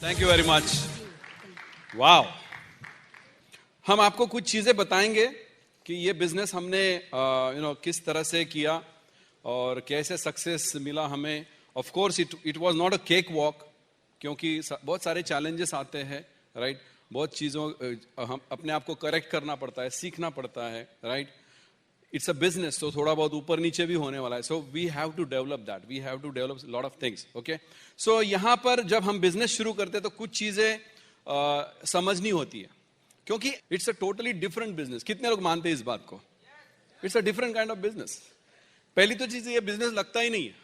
Thank you very much. वाह, हम आपको कुछ चीजें बताएंगे कि ये बिजनेस हमने किस तरह से किया और कैसे सक्सेस मिला हमें। Of course it was not a cake walk, क्योंकि बहुत सारे चैलेंजेस आते हैं, राइट। बहुत चीजों हम अपने आप को करेक्ट करना पड़ता है, सीखना पड़ता है, राइट। इट्स अ बिजनेस, तो थोड़ा बहुत ऊपर नीचे भी होने वाला है। So we have to develop that, we have to develop lot of things. Okay, so यहाँ पर जब हम बिजनेस शुरू करते हैं तो कुछ चीजें समझनी होती है, क्योंकि it's a totally different business. कितने लोग मानते हैं इस बात को? It's a different kind of business. पहली तो चीज ये बिजनेस लगता ही नहीं है,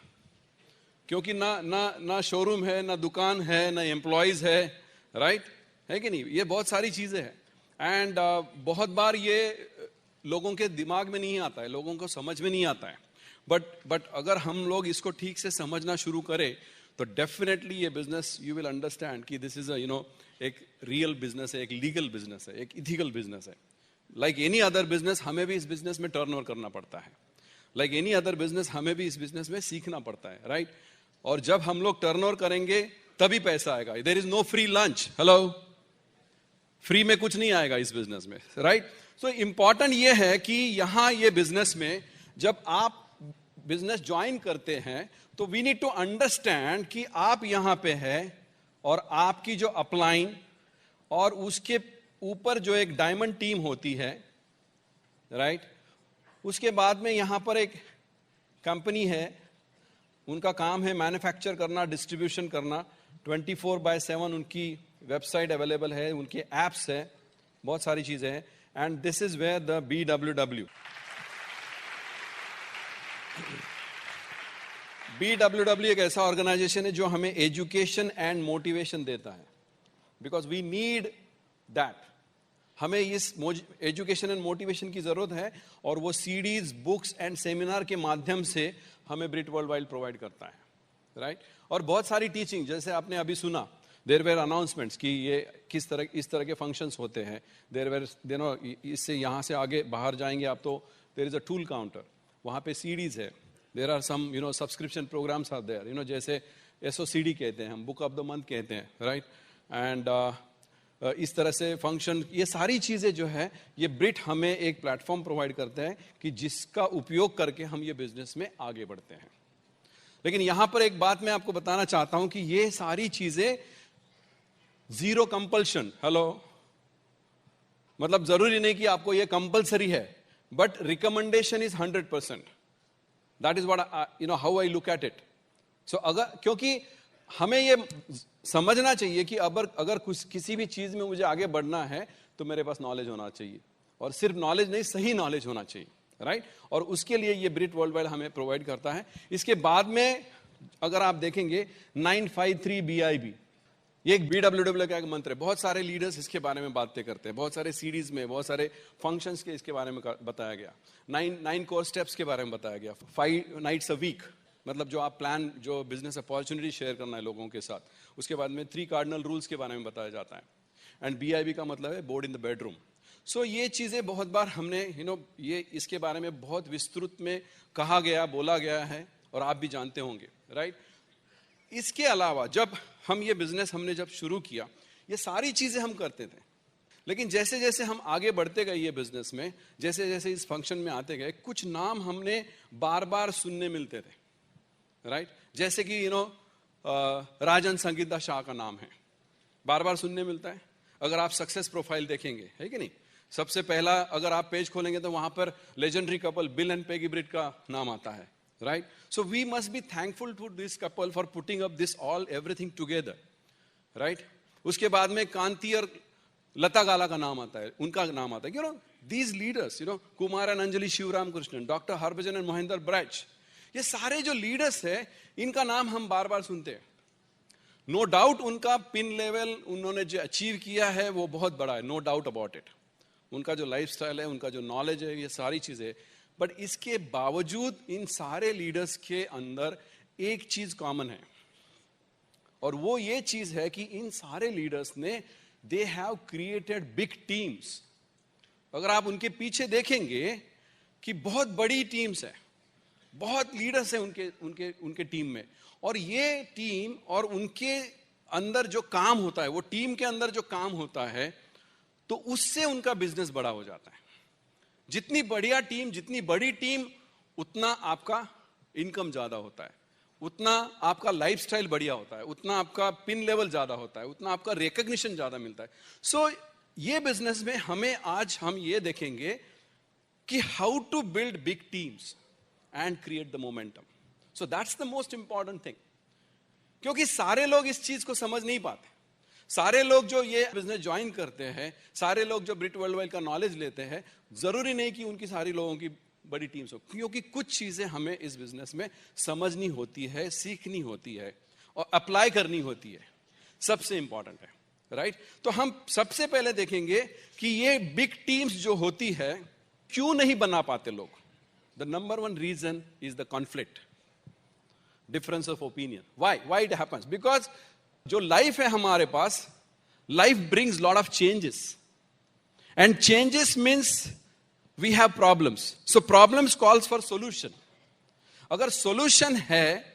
क्योंकि ना ना ना शोरूम है, ना दुकान है, ना एम्प्लॉयज है, राइट, है कि नहीं। ये बहुत सारी चीजें हैं एंड बहुत बार ये लोगों के दिमाग में नहीं आता है, लोगों को समझ में नहीं आता है। बट अगर हम लोग इसको ठीक से समझना शुरू करें तो डेफिनेटली ये बिजनेस यू विल अंडरस्टैंड कि दिस इज अ एक रियल बिजनेस है, एक लीगल बिजनेस है, एक इथिकल बिजनेस है। लाइक एनी अदर बिजनेस हमें भी इस बिजनेस में टर्नओवर करना पड़ता है। लाइक एनी अदर बिजनेस हमें भी इस बिजनेस में सीखना पड़ता है, राइट। और जब हम लोग टर्नओवर करेंगे तभी पैसा आएगा। There is no free lunch. Hello, free में कुछ नहीं आएगा इस बिजनेस में, राइट। सो इंपॉर्टेंट ये है कि यहां ये बिजनेस में जब आप बिजनेस ज्वाइन करते हैं तो वी नीड टू अंडरस्टैंड कि आप यहां पे है और आपकी जो अपलाइन और उसके ऊपर जो एक डायमंड टीम होती है, राइट। उसके बाद में यहां पर एक कंपनी है, उनका काम है मैन्युफैक्चर करना, डिस्ट्रीब्यूशन करना। 24/7 उनकी वेबसाइट अवेलेबल है, उनके एप्स है, बहुत सारी चीजें हैं। And this is where the BWW एक ऐसा ऑर्गेनाइजेशन है जो हमें एजुकेशन एंड मोटिवेशन देता है, बिकॉज वी नीड दैट। हमें इस एजुकेशन एंड मोटिवेशन की जरूरत है और वो सीडीज, बुक्स एंड सेमिनार के माध्यम से हमें ब्रिट वर्ल्ड वाइड प्रोवाइड करता है, राइट। और बहुत सारी टीचिंग, जैसे आपने अभी सुना, देयर वेर अनाउंसमेंट्स कि ये इस तरह के फंक्शंस होते हैं। देयर वेर इससे यहाँ से आगे बाहर जाएंगे आप तो there is a tool counter, वहाँ पे सीडीज है। There are some subscription programs are there, जैसे SOCD कहते हैं हम, बुक ऑफ द मंथ कहते हैं, राइट। एंड इस तरह से फंक्शन, ये सारी चीजें जो है ये ब्रिट हमें एक प्लेटफॉर्म प्रोवाइड करते हैं कि जिसका उपयोग करके हम ये बिजनेस में आगे बढ़ते हैं। लेकिन यहां पर एक बात मैं आपको बताना चाहता हूं कि ये सारी चीजें जीरो कंपल्शन। हेलो, मतलब जरूरी नहीं कि आपको ये कंपल्सरी है, but recommendation is 100%। That is what how I look at it. So अगर, क्योंकि हमें ये समझना चाहिए कि अगर किसी भी चीज में मुझे आगे बढ़ना है तो मेरे पास नॉलेज होना चाहिए, और सिर्फ नॉलेज नहीं, सही नॉलेज होना चाहिए, राइट। और उसके लिए ये ब्रिट वर्ल्ड वाइड हमें प्रोवाइड करता है। इसके बाद में अगर आप देखेंगे 953 BIB, ये एक BWW का एक मंत्र है। बहुत सारे लीडर्स इसके बारे में बातें करते हैं, बहुत सारे सीरीज में, बहुत सारे फंक्शंस के इसके बारे में बताया गया। 9 कोर स्टेप्स के बारे में बताया गया। 5 नाइट्स अ वीक, मतलब जो आप प्लान, जो बिजनेस अपॉर्चुनिटी शेयर करना है लोगों के साथ। उसके बाद में 3 कार्डिनल रूल्स के बारे में बताया जाता है। एंड BIB का मतलब है बोर्ड इन द बेडरूम। सो ये चीजें बहुत बार हमने ये इसके बारे में बहुत विस्तृत में कहा गया, बोला गया है, और आप भी जानते होंगे, राइट। इसके अलावा जब हम ये बिजनेस हमने जब शुरू किया, ये सारी चीजें हम करते थे, लेकिन जैसे जैसे हम आगे बढ़ते गए ये बिजनेस में, जैसे जैसे इस फंक्शन में आते गए, कुछ नाम हमने बार बार सुनने मिलते थे, राइट। जैसे कि राजन संगीता शाह का नाम है, बार बार सुनने मिलता है। अगर आप सक्सेस प्रोफाइल देखेंगे, है कि नहीं, सबसे पहला अगर आप पेज खोलेंगे तो वहां पर legendary couple Bill and Peggy Britt का नाम आता है, right. So we must be thankful to this couple for putting up this all everything together, right. उसके बाद में कांति और लता गाला का नाम आता है, उनका नाम आता है। These leaders, Kumar and Anjali Shivaram Krishnan, doctor Harbhajan and Mahendra Braj, ये सारे जो लीडर्स है, इनका नाम हम बार बार सुनते हैं। नो डाउट उनका पिन लेवल उन्होंने जो अचीव किया है वो बहुत बड़ा है, नो डाउट अबाउट इट। उनका जो लाइफस्टाइल है, उनका जो नॉलेज है, ये सारी चीजें। बट इसके बावजूद इन सारे लीडर्स के अंदर एक चीज कॉमन है, और वो ये चीज है कि इन सारे लीडर्स ने they have created big teams. अगर आप उनके पीछे देखेंगे कि बहुत बड़ी टीम्स है, बहुत लीडर्स हैं उनके टीम में, और ये टीम और उनके अंदर जो काम होता है, वो टीम के अंदर जो काम होता है, तो उससे उनका बिजनेस बड़ा हो जाता है। जितनी बढ़िया टीम, जितनी बड़ी टीम, उतना आपका इनकम ज्यादा होता है, उतना आपका लाइफस्टाइल बढ़िया होता है, उतना आपका पिन लेवल ज्यादा होता है, उतना आपका रिकॉग्निशन ज्यादा मिलता है। सो ये बिजनेस में हमें आज हम ये देखेंगे कि how to build big teams and create the momentum. So that's the most important thing, क्योंकि सारे लोग इस चीज को समझ नहीं पाते। सारे लोग जो ये बिजनेस ज्वाइन करते हैं, सारे लोग जो ब्रिट वर्ल्ड वाइड का नॉलेज लेते हैं, जरूरी नहीं कि उनकी सारी लोगों की बड़ी टीम्स हो, क्योंकि कुछ चीजें हमें इस बिजनेस में समझनी होती है, सीखनी होती है और अप्लाई करनी होती है, सबसे इंपॉर्टेंट है, राइट? तो हम सबसे पहले देखेंगे कि ये बिग टीम्स जो होती है क्यों नहीं बना पाते लोग। The number one reason is the conflict, difference of opinion. Why it happens? Because जो लाइफ है हमारे पास, life brings lot of changes, and changes means we have problems. So problems calls for solution. अगर solution है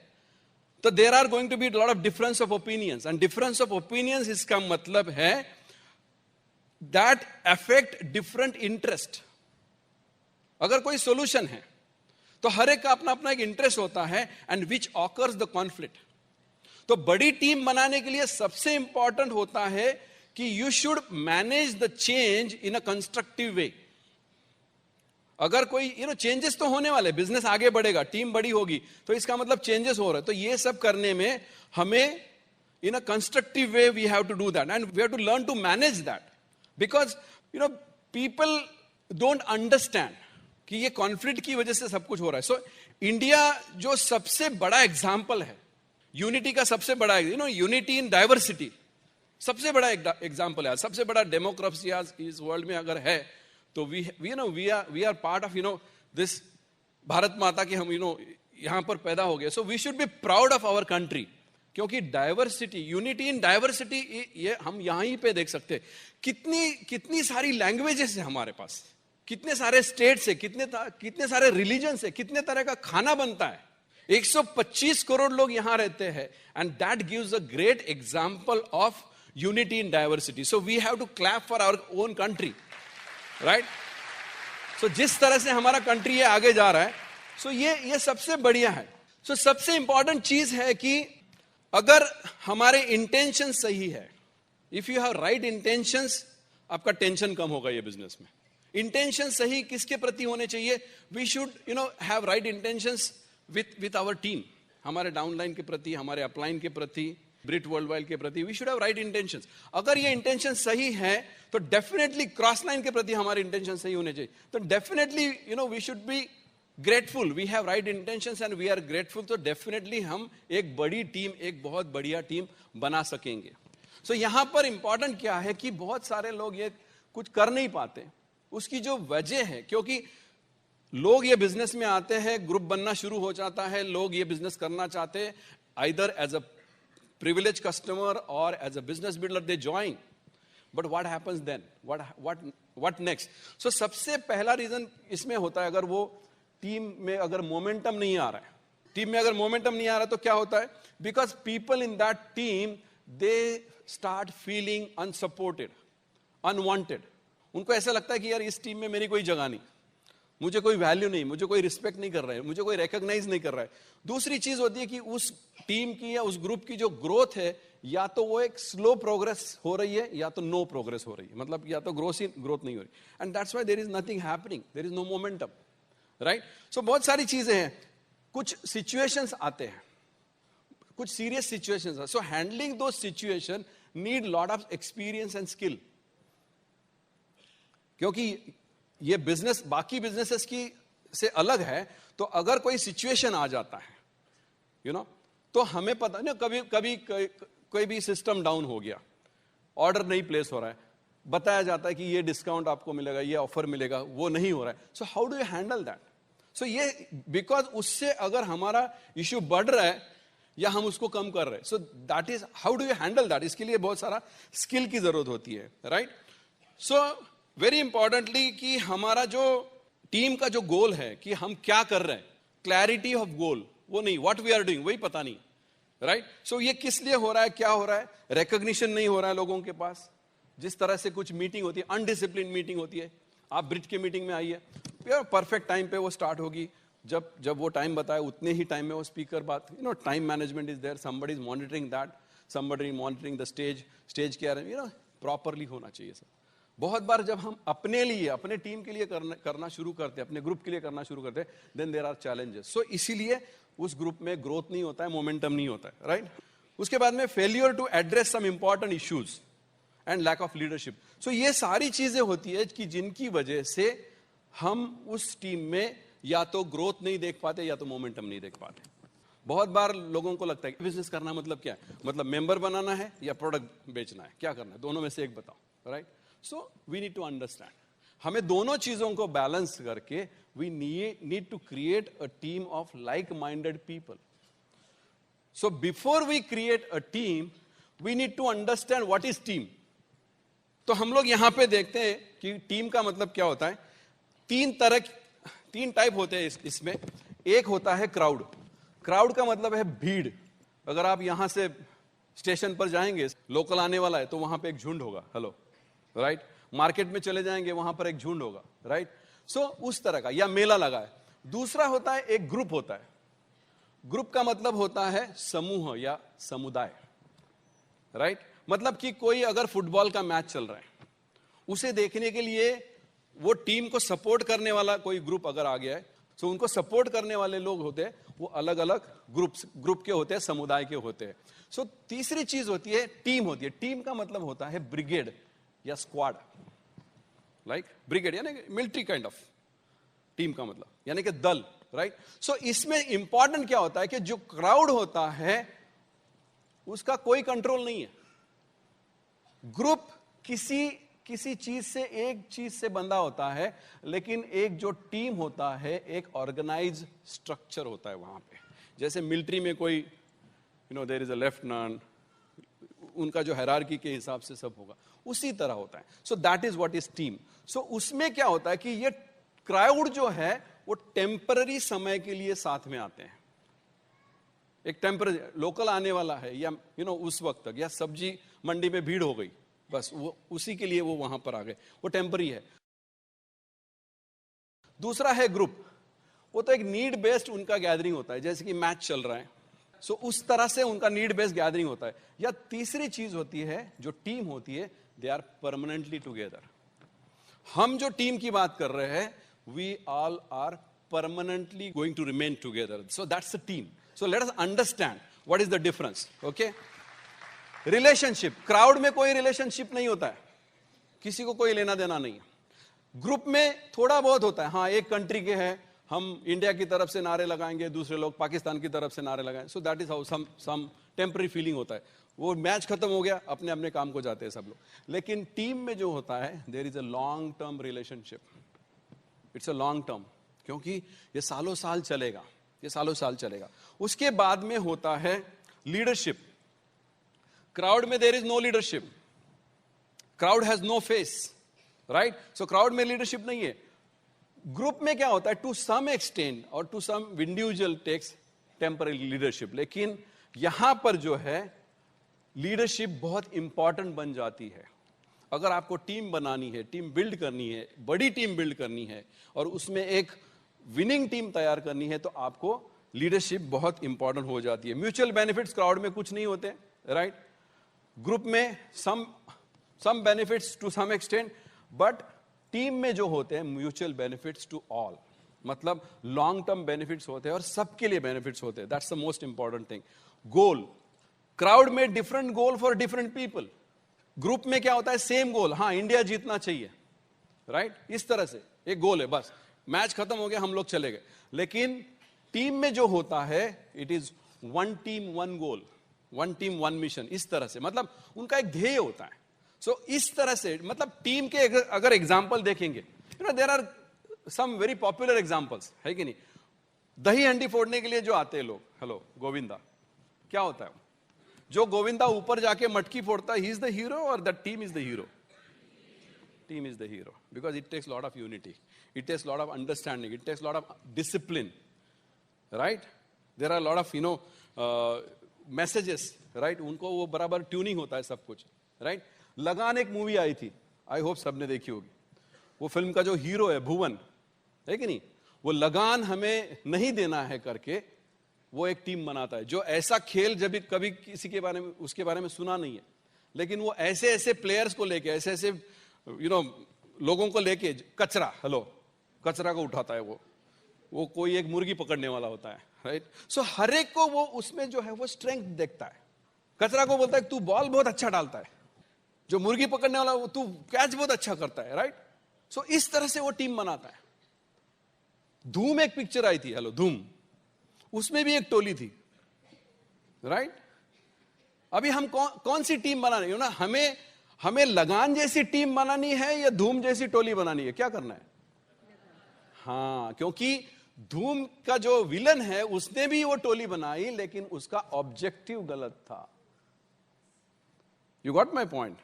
तो there are going to be lot of difference of opinions, and difference of opinions इसका मतलब है that affect different interest. अगर कोई solution है तो हर एक का अपना अपना एक इंटरेस्ट होता है, and which occurs the conflict. तो बड़ी टीम बनाने के लिए सबसे इंपॉर्टेंट होता है कि you should manage the change in a constructive वे। अगर कोई चेंजेस तो होने वाले, बिजनेस आगे बढ़ेगा, टीम बड़ी होगी, तो इसका मतलब चेंजेस हो रहे हैं। तो ये सब करने में हमें in a constructive way we have to do that, and we have to learn to manage that, because people don't understand कि ये कॉन्फ्लिक्ट की वजह से सब कुछ हो रहा है। सो इंडिया जो सबसे बड़ा एग्जाम्पल है यूनिटी का, सबसे बड़ा यूनिटी इन डाइवर्सिटी, सबसे बड़ा एग्जाम्पल है, सबसे बड़ा डेमोक्रेसी आज इस वर्ल्ड में अगर है तो we are part of this Bharat Mata की, हम यहां पर पैदा हो गए। So we should be proud of our country, क्योंकि डाइवर्सिटी, यूनिटी इन डाइवर्सिटी, ये हम यहीं पे देख सकते हैं। कितनी सारी लैंग्वेजेस है हमारे पास, कितने सारे स्टेट्स है, कितने सारे रिलीजन है, कितने तरह का खाना बनता है। 125 करोड़ लोग यहां रहते हैं, and that gives a great example of unity in diversity. So we have to clap for our own country, right? So जिस तरह से हमारा कंट्री ये आगे जा रहा है, सो ये सबसे बढ़िया है। सो सबसे इंपॉर्टेंट चीज है कि अगर हमारे इंटेंशन सही है, if you have right intentions, आपका टेंशन कम होगा ये बिजनेस में। इंटेंशन सही किसके प्रति होने चाहिए? We should have right intentions with our team, हमारे डाउनलाइन के प्रति, हमारे अपलाइन के प्रति, ब्रिट वर्ल्ड वाइड के प्रति। We should have right intentions. अगर ये इंटेंशन सही है तो डेफिनेटली क्रॉस लाइन के प्रति हमारे इंटेंशन सही होने चाहिए। तो definitely we should be grateful, we have right intentions and we are grateful. तो डेफिनेटली हम एक बड़ी टीम, एक बहुत बढ़िया टीम बना सकेंगे। सो यहां पर इंपॉर्टेंट क्या है कि बहुत सारे लोग ये कुछ कर नहीं पाते। उसकी जो वजह है, क्योंकि लोग ये बिजनेस में आते हैं, ग्रुप बनना शुरू हो जाता है, लोग ये बिजनेस करना चाहते हैं, either as a privileged customer or as a business builder they join, but what happens then? What next? So सबसे पहला रीजन इसमें होता है, अगर वो टीम में अगर मोमेंटम नहीं आ रहा है, टीम में अगर मोमेंटम नहीं आ रहा तो क्या होता है? Because people in that team they start feeling unsupported, unwanted. उनको ऐसा लगता है कि यार इस टीम में मेरी कोई जगह नहीं, मुझे कोई वैल्यू नहीं, मुझे कोई रिस्पेक्ट नहीं कर रहा है, मुझे कोई रिकॉग्नाइज नहीं कर रहा है। दूसरी चीज होती है कि उस टीम की या उस ग्रुप की जो ग्रोथ है, या तो वो एक स्लो प्रोग्रेस हो रही है या तो नो प्रोग्रेस हो रही है, मतलब या तो ग्रोथ नहीं हो रही, and that's why there is nothing happening, there is no momentum, right? So बहुत सारी चीजें हैं, कुछ सिचुएशंस आते हैं, कुछ सीरियस सिचुएशंस है। सो हैंडलिंग दो situation need lot of experience and skill, क्योंकि ये बिजनेस बाकी बिजनेसेस की से अलग है। तो अगर कोई सिचुएशन आ जाता है तो हमें पता नहीं, कभी कोई भी सिस्टम डाउन हो गया, ऑर्डर नहीं प्लेस हो रहा है, बताया जाता है कि ये डिस्काउंट आपको मिलेगा, ये ऑफर मिलेगा, वो नहीं हो रहा है। So how do you handle that? So ये बिकॉज उससे अगर हमारा इश्यू बढ़ रहा है या हम उसको कम कर रहे हैं, सो that is how do you handle that. इसके लिए बहुत सारा स्किल की जरूरत होती है, राइट? सो वेरी इंपॉर्टेंटली कि हमारा जो टीम का जो गोल है कि हम क्या कर रहे हैं, क्लैरिटी ऑफ गोल, वो नहीं, व्हाट वी आर डूइंग वही पता नहीं, राइट? सो ये किस लिए हो रहा है, क्या हो रहा है? रिकॉग्निशन नहीं हो रहा है लोगों के पास. जिस तरह से कुछ मीटिंग होती है, अनडिसिप्लिन मीटिंग होती है. आप ब्रिज की मीटिंग में आइए, परफेक्ट टाइम पे वो स्टार्ट होगी. जब वो टाइम बताए उतने ही टाइम में वो स्पीकर बात, time management is there, somebody is monitoring that, somebody monitoring the stage के प्रॉपरली होना चाहिए सब. बहुत बार जब हम अपने लिए, अपने टीम के लिए करना शुरू करते हैं, अपने ग्रुप के लिए करना शुरू करते हैं, देन देयर आर चैलेंजेस. सो इसीलिए उस ग्रुप में ग्रोथ नहीं होता है, मोमेंटम नहीं होता है, राइट? उसके बाद में failure to address some important issues and lack of leadership. So ये सारी चीजें होती है कि जिनकी वजह से हम उस टीम में या तो ग्रोथ नहीं देख पाते या तो मोमेंटम नहीं देख पाते. बहुत बार लोगों को लगता है कि बिजनेस करना मतलब क्या है, मतलब मेंबर बनाना है या प्रोडक्ट बेचना है, क्या करना है, दोनों में से एक बताओ, right? So we need to understand, हमें दोनों चीजों को बैलेंस करके we need to create a team of like minded people. So before we create a team we need to understand what is team. तो हम लोग यहां पे देखते हैं कि टीम का मतलब क्या होता है. तीन टाइप होते हैं इसमें. एक होता है क्राउड. क्राउड का मतलब है भीड़. अगर आप यहां से स्टेशन पर जाएंगे, लोकल आने वाला है तो वहां पे एक झुंड होगा, हेलो, राइट? मार्केट में चले जाएंगे, वहां पर एक झुंड होगा, राइट? सो उस तरह का, या मेला लगा है. दूसरा होता है एक ग्रुप होता है. ग्रुप का मतलब होता है समूह या समुदाय, राइट? मतलब कि कोई अगर फुटबॉल का मैच चल रहा है, उसे देखने के लिए वो टीम को सपोर्ट करने वाला कोई ग्रुप अगर आ गया है, तो उनको सपोर्ट करने वाले लोग होते हैं, वो अलग अलग ग्रुप के होते हैं, समुदाय के होते हैं. सो तीसरी चीज होती है टीम होती है. टीम का मतलब होता है ब्रिगेड या स्क्वाड, लाइक ब्रिगेड यानी मिलिट्री काइंड ऑफ. टीम का मतलब यानी कि दल, राइट? सो इसमें इंपॉर्टेंट क्या होता है कि जो क्राउड होता है उसका कोई कंट्रोल नहीं है. ग्रुप किसी चीज से, एक चीज से बंधा होता है, लेकिन एक जो टीम होता है एक ऑर्गेनाइज स्ट्रक्चर होता है वहां पे. जैसे मिलिट्री में कोई देयर इज अ लेफ्टिनेंट, उनका जो हायरार्की के हिसाब से सब होगा, उसी तरह होता है. So that is what is team. So उसमें क्या होता है कि ये क्राउड जो है वो टेम्पररी समय के लिए साथ में आते हैं. एक टेम्पररी लोकल आने वाला है या उस वक्त तक, या सब्जी मंडी में भीड़ हो गई, बस वो उसी के लिए वो वहां पर आ गए, वो टेम्पररी है. दूसरा है ग्रुप. वो तो एक नीड बेस्ड उनका गैदरिंग होता है, जैसे कि मैच चल रहा है, सो उस तरह से उनका नीड बेस्ड गैदरिंग होता है. या तीसरी चीज होती है जो टीम होती है, दे आर परमानेंटली टुगेदर. हम जो टीम की बात कर रहे हैं, we all are permanently going to remain together. So that's a team. So let us understand what is the difference. Okay, relationship. Crowd में कोई रिलेशनशिप नहीं होता है, किसी को कोई लेना देना नहीं है. ग्रुप में थोड़ा बहुत होता है, हाँ एक कंट्री के हैं, हम इंडिया की तरफ से नारे लगाएंगे, दूसरे लोग पाकिस्तान की तरफ से नारे लगाएंगे. So that is how some temporary feeling होता है. वो मैच खत्म हो गया, अपने अपने काम को जाते हैं सब लोग. लेकिन टीम में जो होता है, there is a long term relationship. It's a long term, क्योंकि ये सालों साल चलेगा, ये सालों साल चलेगा. उसके बाद में होता है लीडरशिप. क्राउड में there is no leadership. Crowd has no face, right? So crowd में लीडरशिप नहीं है. ग्रुप में क्या होता है, टू सम एक्सटेंट और to some individual takes temporary leadership. लेकिन यहां पर जो है लीडरशिप बहुत इंपॉर्टेंट बन जाती है. अगर आपको टीम बनानी है, टीम बिल्ड करनी है, बड़ी टीम बिल्ड करनी है और उसमें एक विनिंग टीम तैयार करनी है, तो आपको लीडरशिप बहुत इंपॉर्टेंट हो जाती है. म्यूचुअल बेनिफिट्स क्राउड में कुछ नहीं होते, राइट? ग्रुप में some benefits to some extent, but team में जो होते हैं म्यूचुअल बेनिफिट्स टू ऑल, मतलब लॉन्ग टर्म बेनिफिट्स होते हैं और सबके लिए बेनिफिट्स होते हैं. That's the most important thing. Goal. Crowd में different goal for different people. Group में क्या होता है, सेम गोल, हाँ इंडिया जीतना चाहिए, राइट? इस तरह से एक गोल है, बस मैच खत्म हो गया, हम लोग चले गए. लेकिन टीम में जो होता है, it is one team one goal, one team one mission. इस तरह से मतलब उनका एक ध्येय होता है. सो इस तरह से मतलब टीम के अगर एग्जाम्पल देखेंगे, there are some very popular examples, है कि नहीं? दही हंडी फोड़ने के लिए जो आते हैं लोग, हेलो गोविंदा, क्या होता है? जो गोविंदा ऊपर जाके मटकी फोड़ता है, ही इज द हीरो और the team is the hero? Team is the hero, because it takes lot of unity, it takes lot of understanding, it takes lot of discipline, right? There are lot of messages, right, उनको वो बराबर tuning होता है सब कुछ, right. लगान एक movie आई थी, आई होप सबने देखी होगी। वो फिल्म का जो हीरो है भुवन, है कि नहीं, वो लगान हमें नहीं देना है करके वो एक टीम बनाता है, जो ऐसा खेल जब भी कभी किसी के बारे में उसके बारे में सुना नहीं है, लेकिन वो ऐसे ऐसे प्लेयर्स को लेके, ऐसे ऐसे लोगों को लेके, कचरा को उठाता है वो कोई एक मुर्गी पकड़ने वाला होता है, राइट। सो हर एक को वो उसमें जो है वो स्ट्रेंथ देखता है। कचरा को बोलता है तू बॉल बहुत अच्छा डालता है, जो मुर्गी पकड़ने वाला तू कैच बहुत अच्छा करता है, राइट। सो इस तरह से वो टीम बनाता है। धूम एक पिक्चर आई थी, धूम, उसमें भी एक टोली थी, राइट। अभी हम कौन सी टीम बनानी है ना, हमें लगान जैसी टीम बनानी है या धूम जैसी टोली बनानी है, क्या करना है? हाँ, क्योंकि धूम का जो विलन है उसने भी वो टोली बनाई, लेकिन उसका ऑब्जेक्टिव गलत था। You got my point?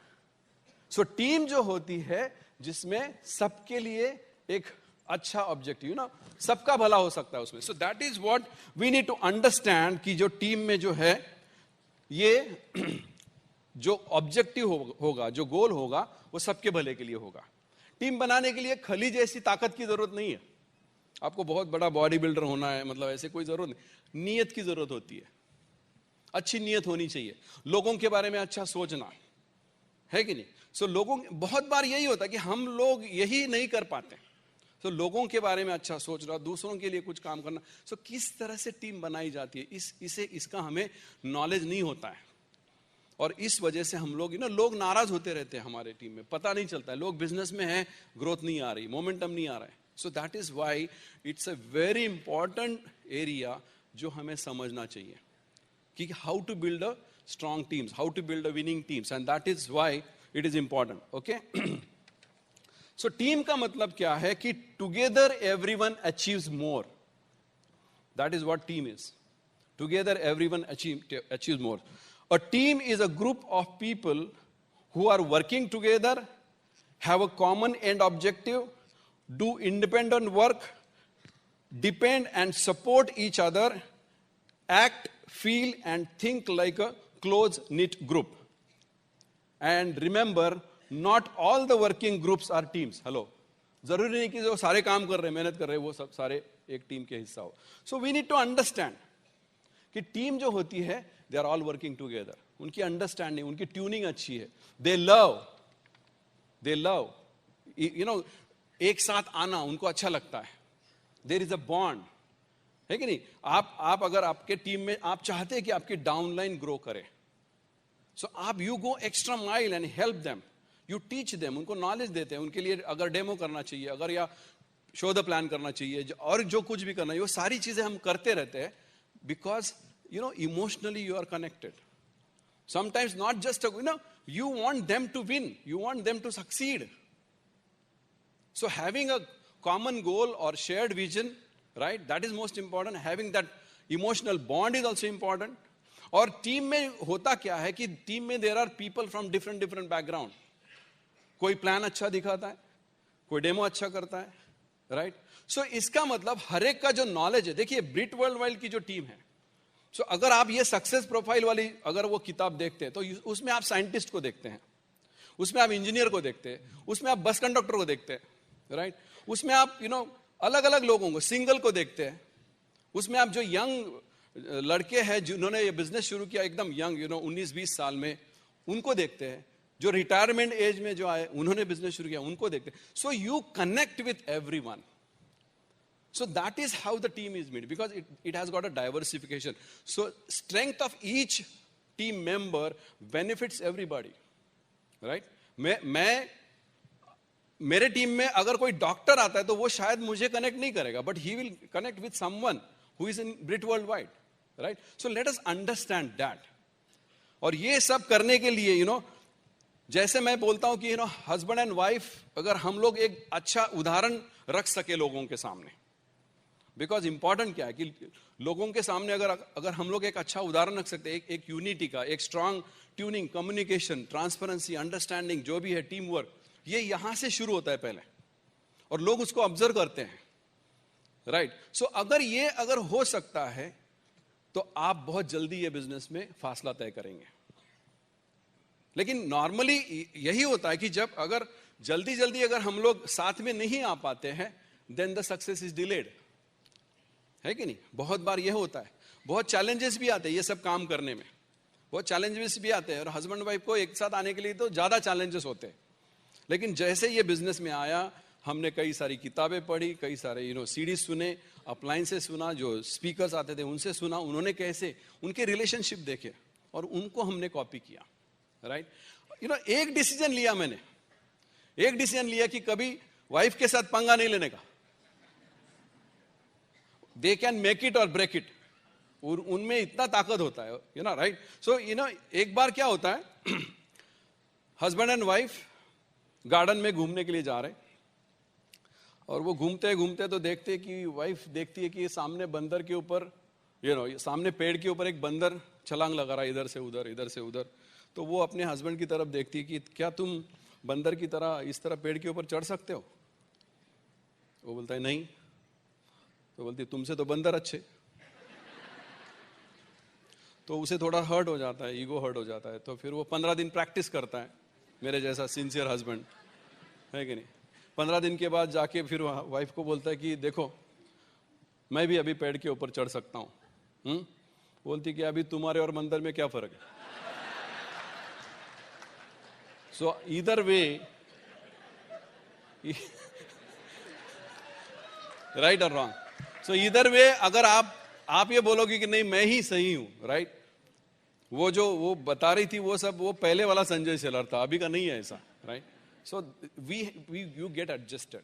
So team जो होती है जिसमें सबके लिए एक अच्छा ऑब्जेक्टिव, सबका भला हो सकता है उसमें। So that is what we need to understand कि जो टीम में जो है ये जो ऑब्जेक्टिव होगा, जो गोल होगा, वो सबके भले के लिए होगा। टीम बनाने के लिए खली जैसी ताकत की जरूरत नहीं है, आपको बहुत बड़ा बॉडी बिल्डर होना है, मतलब ऐसे कोई जरूरत नहीं। नीयत की जरूरत होती है, अच्छी नीयत होनी चाहिए, लोगों के बारे में अच्छा सोचना, है कि नहीं। सो लोगों, बहुत बार यही होता है कि हम लोग यही नहीं कर पाते। सो लोगों के बारे में अच्छा सोचना, दूसरों के लिए कुछ काम करना। सो किस तरह से टीम बनाई जाती है, इसका हमें नॉलेज नहीं होता है, और इस वजह से हम लोग लोग नाराज होते रहते हैं हमारे टीम में, पता नहीं चलता है। लोग बिजनेस में हैं, ग्रोथ नहीं आ रही, मोमेंटम नहीं आ रहा है। So that is why it's a very important area जो हमें समझना चाहिए कि how to build a strong teams, how to build a winning teams, and that is why it is important. Okay, so team का मतलब क्या है कि together everyone achieves more, that is what team is. Together everyone achieves more. A team is a group of people who are working together, have a common end objective, do independent work, depend and support each other, act, feel and think like a close-knit group. And remember, not all the working groups are teams. Hello. जरूरी नहीं कि जो सारे काम कर रहे हैं, मेहनत कर रहे हैं, वो सब सारे एक टीम के हिस्सा हो। So we need to understand कि टीम जो होती है, they are all working together, उनकी अंडरस्टैंडिंग, उनकी ट्यूनिंग अच्छी है, दे लव एक साथ आना उनको अच्छा लगता है, देयर इज अ बॉन्ड, है कि नहीं। आप अगर आपके टीम में आप चाहते हैं कि आपकी डाउनलाइन ग्रो करे, सो आप you go extra mile and help them, you teach them, उनको नॉलेज देते हैं। उनके लिए अगर डेमो करना चाहिए, अगर या शो द प्लान करना चाहिए, और जो कुछ भी करना है, वो सारी चीजें हम करते रहते हैं, because emotionally you are connected. Sometimes not just you want them to win, you want them to succeed. So having a common goal or shared vision, right, that is most important. Having that emotional bond is also important. और team में होता क्या है कि team में there are people from different background. कोई plan अच्छा दिखाता है, कोई डेमो अच्छा करता है, राइट। सो इसका मतलब हर एक का जो नॉलेज है, देखिए ब्रिट वर्ल्ड वाइड की जो टीम है, सो अगर आप ये सक्सेस प्रोफाइल वाली अगर वो किताब देखते हैं, तो उसमें आप साइंटिस्ट को देखते हैं, उसमें आप इंजीनियर को देखते हैं, उसमें आप बस कंडक्टर को देखते हैं, राइट। उसमें आप अलग अलग लोगों को, सिंगल को देखते हैं, उसमें आप जो यंग लड़के हैं जिन्होंने ये बिजनेस शुरू किया एकदम यंग 19-20 साल में, उनको देखते हैं, जो रिटायरमेंट एज में जो आए उन्होंने बिजनेस शुरू किया उनको देखते हैं। So you connect with everyone. So that is how the team is made, because it has got a diversification. So strength of each team member benefits everybody, right? मैं मेरे टीम में अगर कोई डॉक्टर आता है तो वो शायद मुझे कनेक्ट नहीं करेगा, but he will connect with someone who is in Brit worldwide, right? So let us understand that. और ये सब करने के लिए जैसे मैं बोलता हूं कि हस्बैंड एंड वाइफ, अगर हम लोग एक अच्छा उदाहरण रख सके लोगों के सामने, बिकॉज इंपॉर्टेंट क्या है कि लोगों के सामने अगर हम लोग एक अच्छा उदाहरण रख सकते हैं, एक यूनिटी का, एक strong tuning, communication, transparency, understanding, जो भी है, टीम वर्क, ये यहां से शुरू होता है पहले, और लोग उसको ऑब्जर्व करते हैं, राइट। सो अगर हो सकता है तो आप बहुत जल्दी ये बिजनेस में फासला तय करेंगे। लेकिन नॉर्मली यही होता है कि जब अगर जल्दी जल्दी अगर हम लोग साथ में नहीं आ पाते हैं, then the success is delayed, है कि नहीं? बहुत बार यह होता है। बहुत चैलेंजेस भी आते हैं ये सब काम करने में, बहुत चैलेंजेस भी आते हैं, और हस्बैंड वाइफ को एक साथ आने के लिए तो ज्यादा चैलेंजेस होते हैं। लेकिन जैसे ये बिजनेस में आया, हमने कई सारी किताबें पढ़ी, कई सारे सीडीज सुने, अप्लायंसेस सुना, जो स्पीकर्स आते थे उनसे सुना, उन्होंने कैसे उनके रिलेशनशिप देखे और उनको हमने कॉपी किया, राइट? एक डिसीजन लिया मैंने, एक डिसीजन लिया कि कभी वाइफ के साथ पंगा नहीं लेने का। दे कैन मेक इट और ब्रेक इट, और उनमें इतना ताकत होता है, राइट? सो एक बार क्या होता है, हस्बैंड एंड वाइफ गार्डन में घूमने के लिए जा रहे, और वो घूमते घूमते तो देखते कि वाइफ देखती है कि सामने बंदर के ऊपर, सामने पेड़ के ऊपर एक बंदर छलांग लगा रहा है, इधर से उधर इधर से उधर। तो वो अपने हस्बैंड की तरफ देखती है कि क्या तुम बंदर की तरह इस तरह पेड़ के ऊपर चढ़ सकते हो? वो बोलता है नहीं। तो बोलती तुमसे तो बंदर अच्छे। तो उसे थोड़ा हर्ट हो जाता है, ईगो हर्ट हो जाता है। तो फिर वो 15 दिन प्रैक्टिस करता है, मेरे जैसा सिंसियर हस्बैंड, है कि नहीं? 15 दिन के बाद जाके फिर वाइफ को बोलता है कि देखो मैं भी अभी पेड़ के ऊपर चढ़ सकता हूं। बोलती कि अभी तुम्हारे और बंदर में क्या फर्क है? सो ईदर वे, राइट और रॉन्ग, सो ईदर वे अगर आप ये बोलोगे कि नहीं मैं ही सही हूं, राइट? वो बता रही थी वो सब, वो पहले वाला संजय सेलर था, अभी का नहीं है ऐसा, right? So you get adjusted.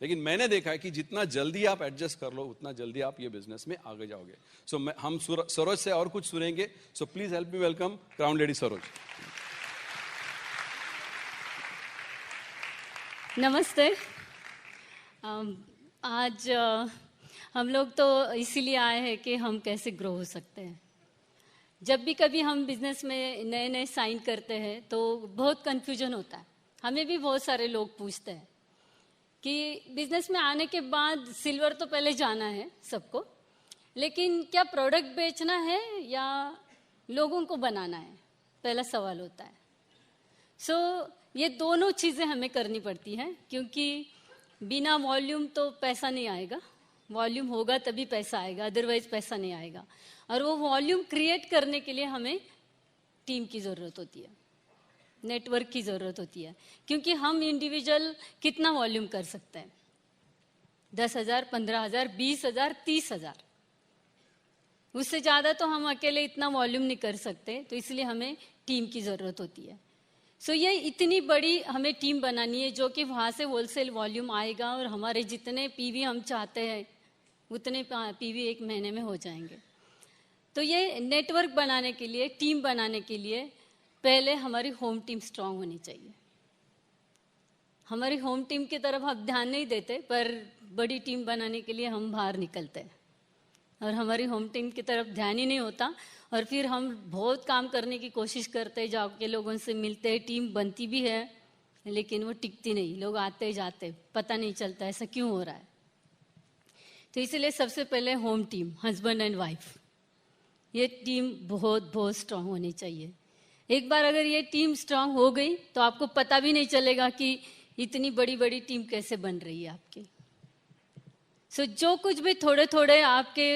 लेकिन मैंने देखा है कि जितना जल्दी आप एडजस्ट कर लो, उतना जल्दी आप ये बिजनेस में आगे जाओगे। सो हम सरोज से और कुछ सुनेंगे। So please help me welcome crown lady Saroj. नमस्ते। आज हम लोग तो इसीलिए आए हैं कि हम कैसे ग्रो हो सकते हैं। जब भी कभी हम बिजनेस में नए नए साइन करते हैं तो बहुत कंफ्यूजन होता है। हमें भी बहुत सारे लोग पूछते हैं कि बिजनेस में आने के बाद सिल्वर तो पहले जाना है सबको, लेकिन क्या प्रोडक्ट बेचना है या लोगों को बनाना है, पहला सवाल होता है। सो ये दोनों चीज़ें हमें करनी पड़ती हैं, क्योंकि बिना वॉल्यूम तो पैसा नहीं आएगा। वॉल्यूम होगा तभी पैसा आएगा, अदरवाइज पैसा नहीं आएगा। और वो वॉल्यूम क्रिएट करने के लिए हमें टीम की ज़रूरत होती है, नेटवर्क की ज़रूरत होती है, क्योंकि हम इंडिविजुअल कितना वॉल्यूम कर सकते हैं? 10,000, 15,000, 20,000, 30,000, उससे ज़्यादा तो हम अकेले इतना वॉल्यूम नहीं कर सकते। तो इसलिए हमें टीम की ज़रूरत होती है। सो ये इतनी बड़ी हमें टीम बनानी है जो कि वहाँ से होलसेल वॉल्यूम आएगा और हमारे जितने पीवी हम चाहते हैं उतने पीवी एक महीने में हो जाएंगे। तो ये नेटवर्क बनाने के लिए, टीम बनाने के लिए पहले हमारी होम टीम स्ट्रांग होनी चाहिए। हमारी होम टीम की तरफ हम ध्यान नहीं देते, पर बड़ी टीम बनाने के लिए हम बाहर निकलते हैं और हमारी होम टीम की तरफ ध्यान ही नहीं होता। और फिर हम बहुत काम करने की कोशिश करते हैं, जाके लोगों से मिलते हैं, टीम बनती भी है लेकिन वो टिकती नहीं। लोग आते जाते, पता नहीं चलता ऐसा क्यों हो रहा है। तो इसलिए सबसे पहले home team, husband and wife, ये टीम बहुत बहुत स्ट्रांग होनी चाहिए। एक बार अगर ये टीम स्ट्रांग हो गई तो आपको पता भी नहीं चलेगा कि इतनी बड़ी बड़ी टीम कैसे बन रही है आपकी। सो जो कुछ भी थोड़े थोड़े आपके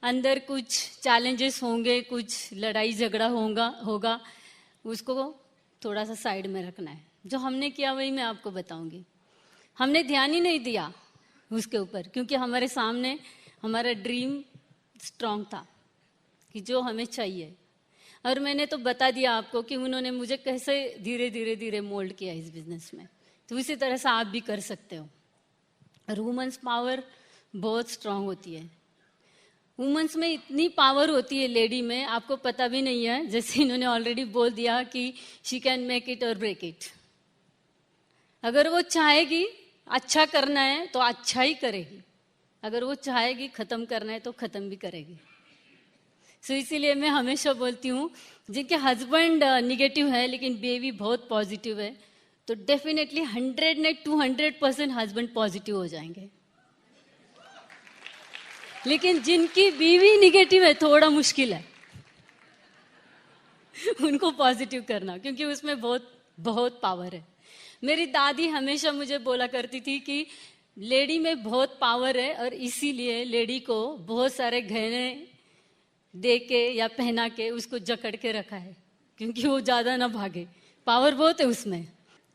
अंदर कुछ चैलेंजेस होंगे, कुछ लड़ाई झगड़ा होगा, उसको थोड़ा सा साइड में रखना है। जो हमने किया वही मैं आपको बताऊंगी। हमने ध्यान ही नहीं दिया उसके ऊपर, क्योंकि हमारे सामने हमारा ड्रीम स्ट्रांग था कि जो हमें चाहिए। और मैंने तो बता दिया आपको कि उन्होंने मुझे कैसे धीरे धीरे धीरे मोल्ड किया इस बिजनेस में। तो इसी तरह से आप भी कर सकते हो। और वुमेन्स पावर बहुत स्ट्रांग होती है। वुमेन्स में इतनी पावर होती है लेडी में, आपको पता भी नहीं है। जैसे इन्होंने ऑलरेडी बोल दिया कि शी कैन मेक इट और ब्रेक इट। अगर वो चाहेगी अच्छा करना है तो अच्छा ही करेगी, अगर वो चाहेगी खत्म करना है तो खत्म भी करेगी। सो इसीलिए मैं हमेशा बोलती हूँ जिनके हस्बैंड निगेटिव है लेकिन बेबी बहुत पॉजिटिव है, तो डेफिनेटली 100 ने 200% हस्बैंड पॉजिटिव हो जाएंगे। लेकिन जिनकी बीवी निगेटिव है थोड़ा मुश्किल है उनको पॉजिटिव करना, क्योंकि उसमें बहुत बहुत पावर है। मेरी दादी हमेशा मुझे बोला करती थी कि लेडी में बहुत पावर है और इसीलिए लेडी को बहुत सारे गहने दे के या पहना के उसको जकड़ के रखा है, क्योंकि वो ज़्यादा ना भागे। पावर बहुत है उसमें,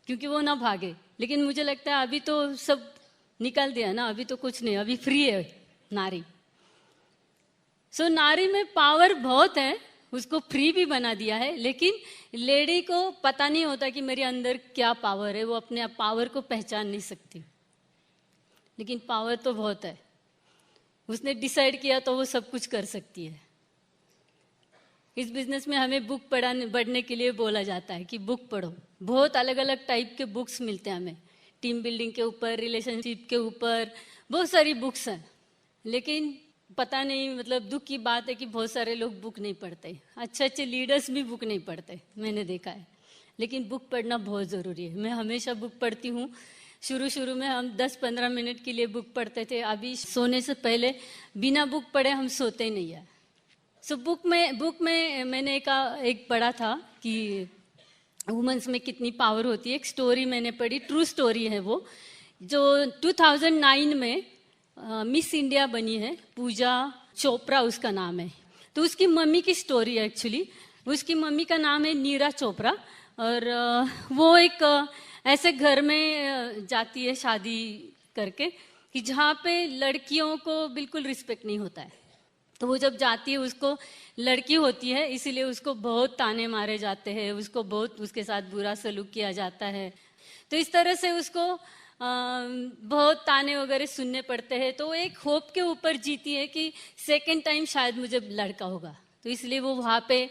क्योंकि वो ना भागे। लेकिन मुझे लगता है अभी तो सब निकाल दिया ना, अभी तो कुछ नहीं, अभी फ्री है नारी। सो नारी में पावर बहुत है, उसको फ्री भी बना दिया है, लेकिन लेडी को पता नहीं होता कि मेरे अंदर क्या पावर है, वो अपने पावर को पहचान नहीं सकती। लेकिन पावर तो बहुत है, उसने डिसाइड किया तो वो सब कुछ कर सकती है। इस बिजनेस में हमें बुक पढ़ने के लिए बोला जाता है कि बुक पढ़ो। बहुत अलग अलग टाइप के बुक्स मिलते हैं हमें, टीम बिल्डिंग के ऊपर, रिलेशनशिप के ऊपर, बहुत सारी बुक्स हैं। लेकिन पता नहीं, मतलब दुख की बात है कि बहुत सारे लोग बुक नहीं पढ़ते। अच्छे अच्छे लीडर्स भी बुक नहीं पढ़ते, मैंने देखा है। लेकिन बुक पढ़ना बहुत ज़रूरी है। मैं हमेशा बुक पढ़ती हूँ। शुरू में हम 10-15 मिनट के लिए बुक पढ़ते थे। अभी सोने से पहले बिना बुक पढ़े हम सोते ही नहीं है। सो बुक में मैंने एक पढ़ा था कि वुमेन्स में कितनी पावर होती है। एक स्टोरी मैंने पढ़ी, ट्रू स्टोरी है वो, जो 2009 में मिस इंडिया बनी है, पूजा चोपड़ा उसका नाम है। तो उसकी मम्मी की स्टोरी है एक्चुअली। उसकी मम्मी का नाम है नीरा चोपड़ा, और वो एक ऐसे घर में जाती है शादी करके कि जहाँ पे लड़कियों को बिल्कुल रिस्पेक्ट नहीं होता है। तो वो जब जाती है, उसको लड़की होती है इसीलिए उसको बहुत ताने मारे जाते हैं, उसको बहुत उसके साथ बुरा सलूक किया जाता है। तो इस तरह से उसको बहुत ताने वगैरह सुनने पड़ते हैं। तो एक होप के ऊपर जीती है कि सेकंड टाइम शायद मुझे लड़का होगा, तो इसलिए वो वहाँ पे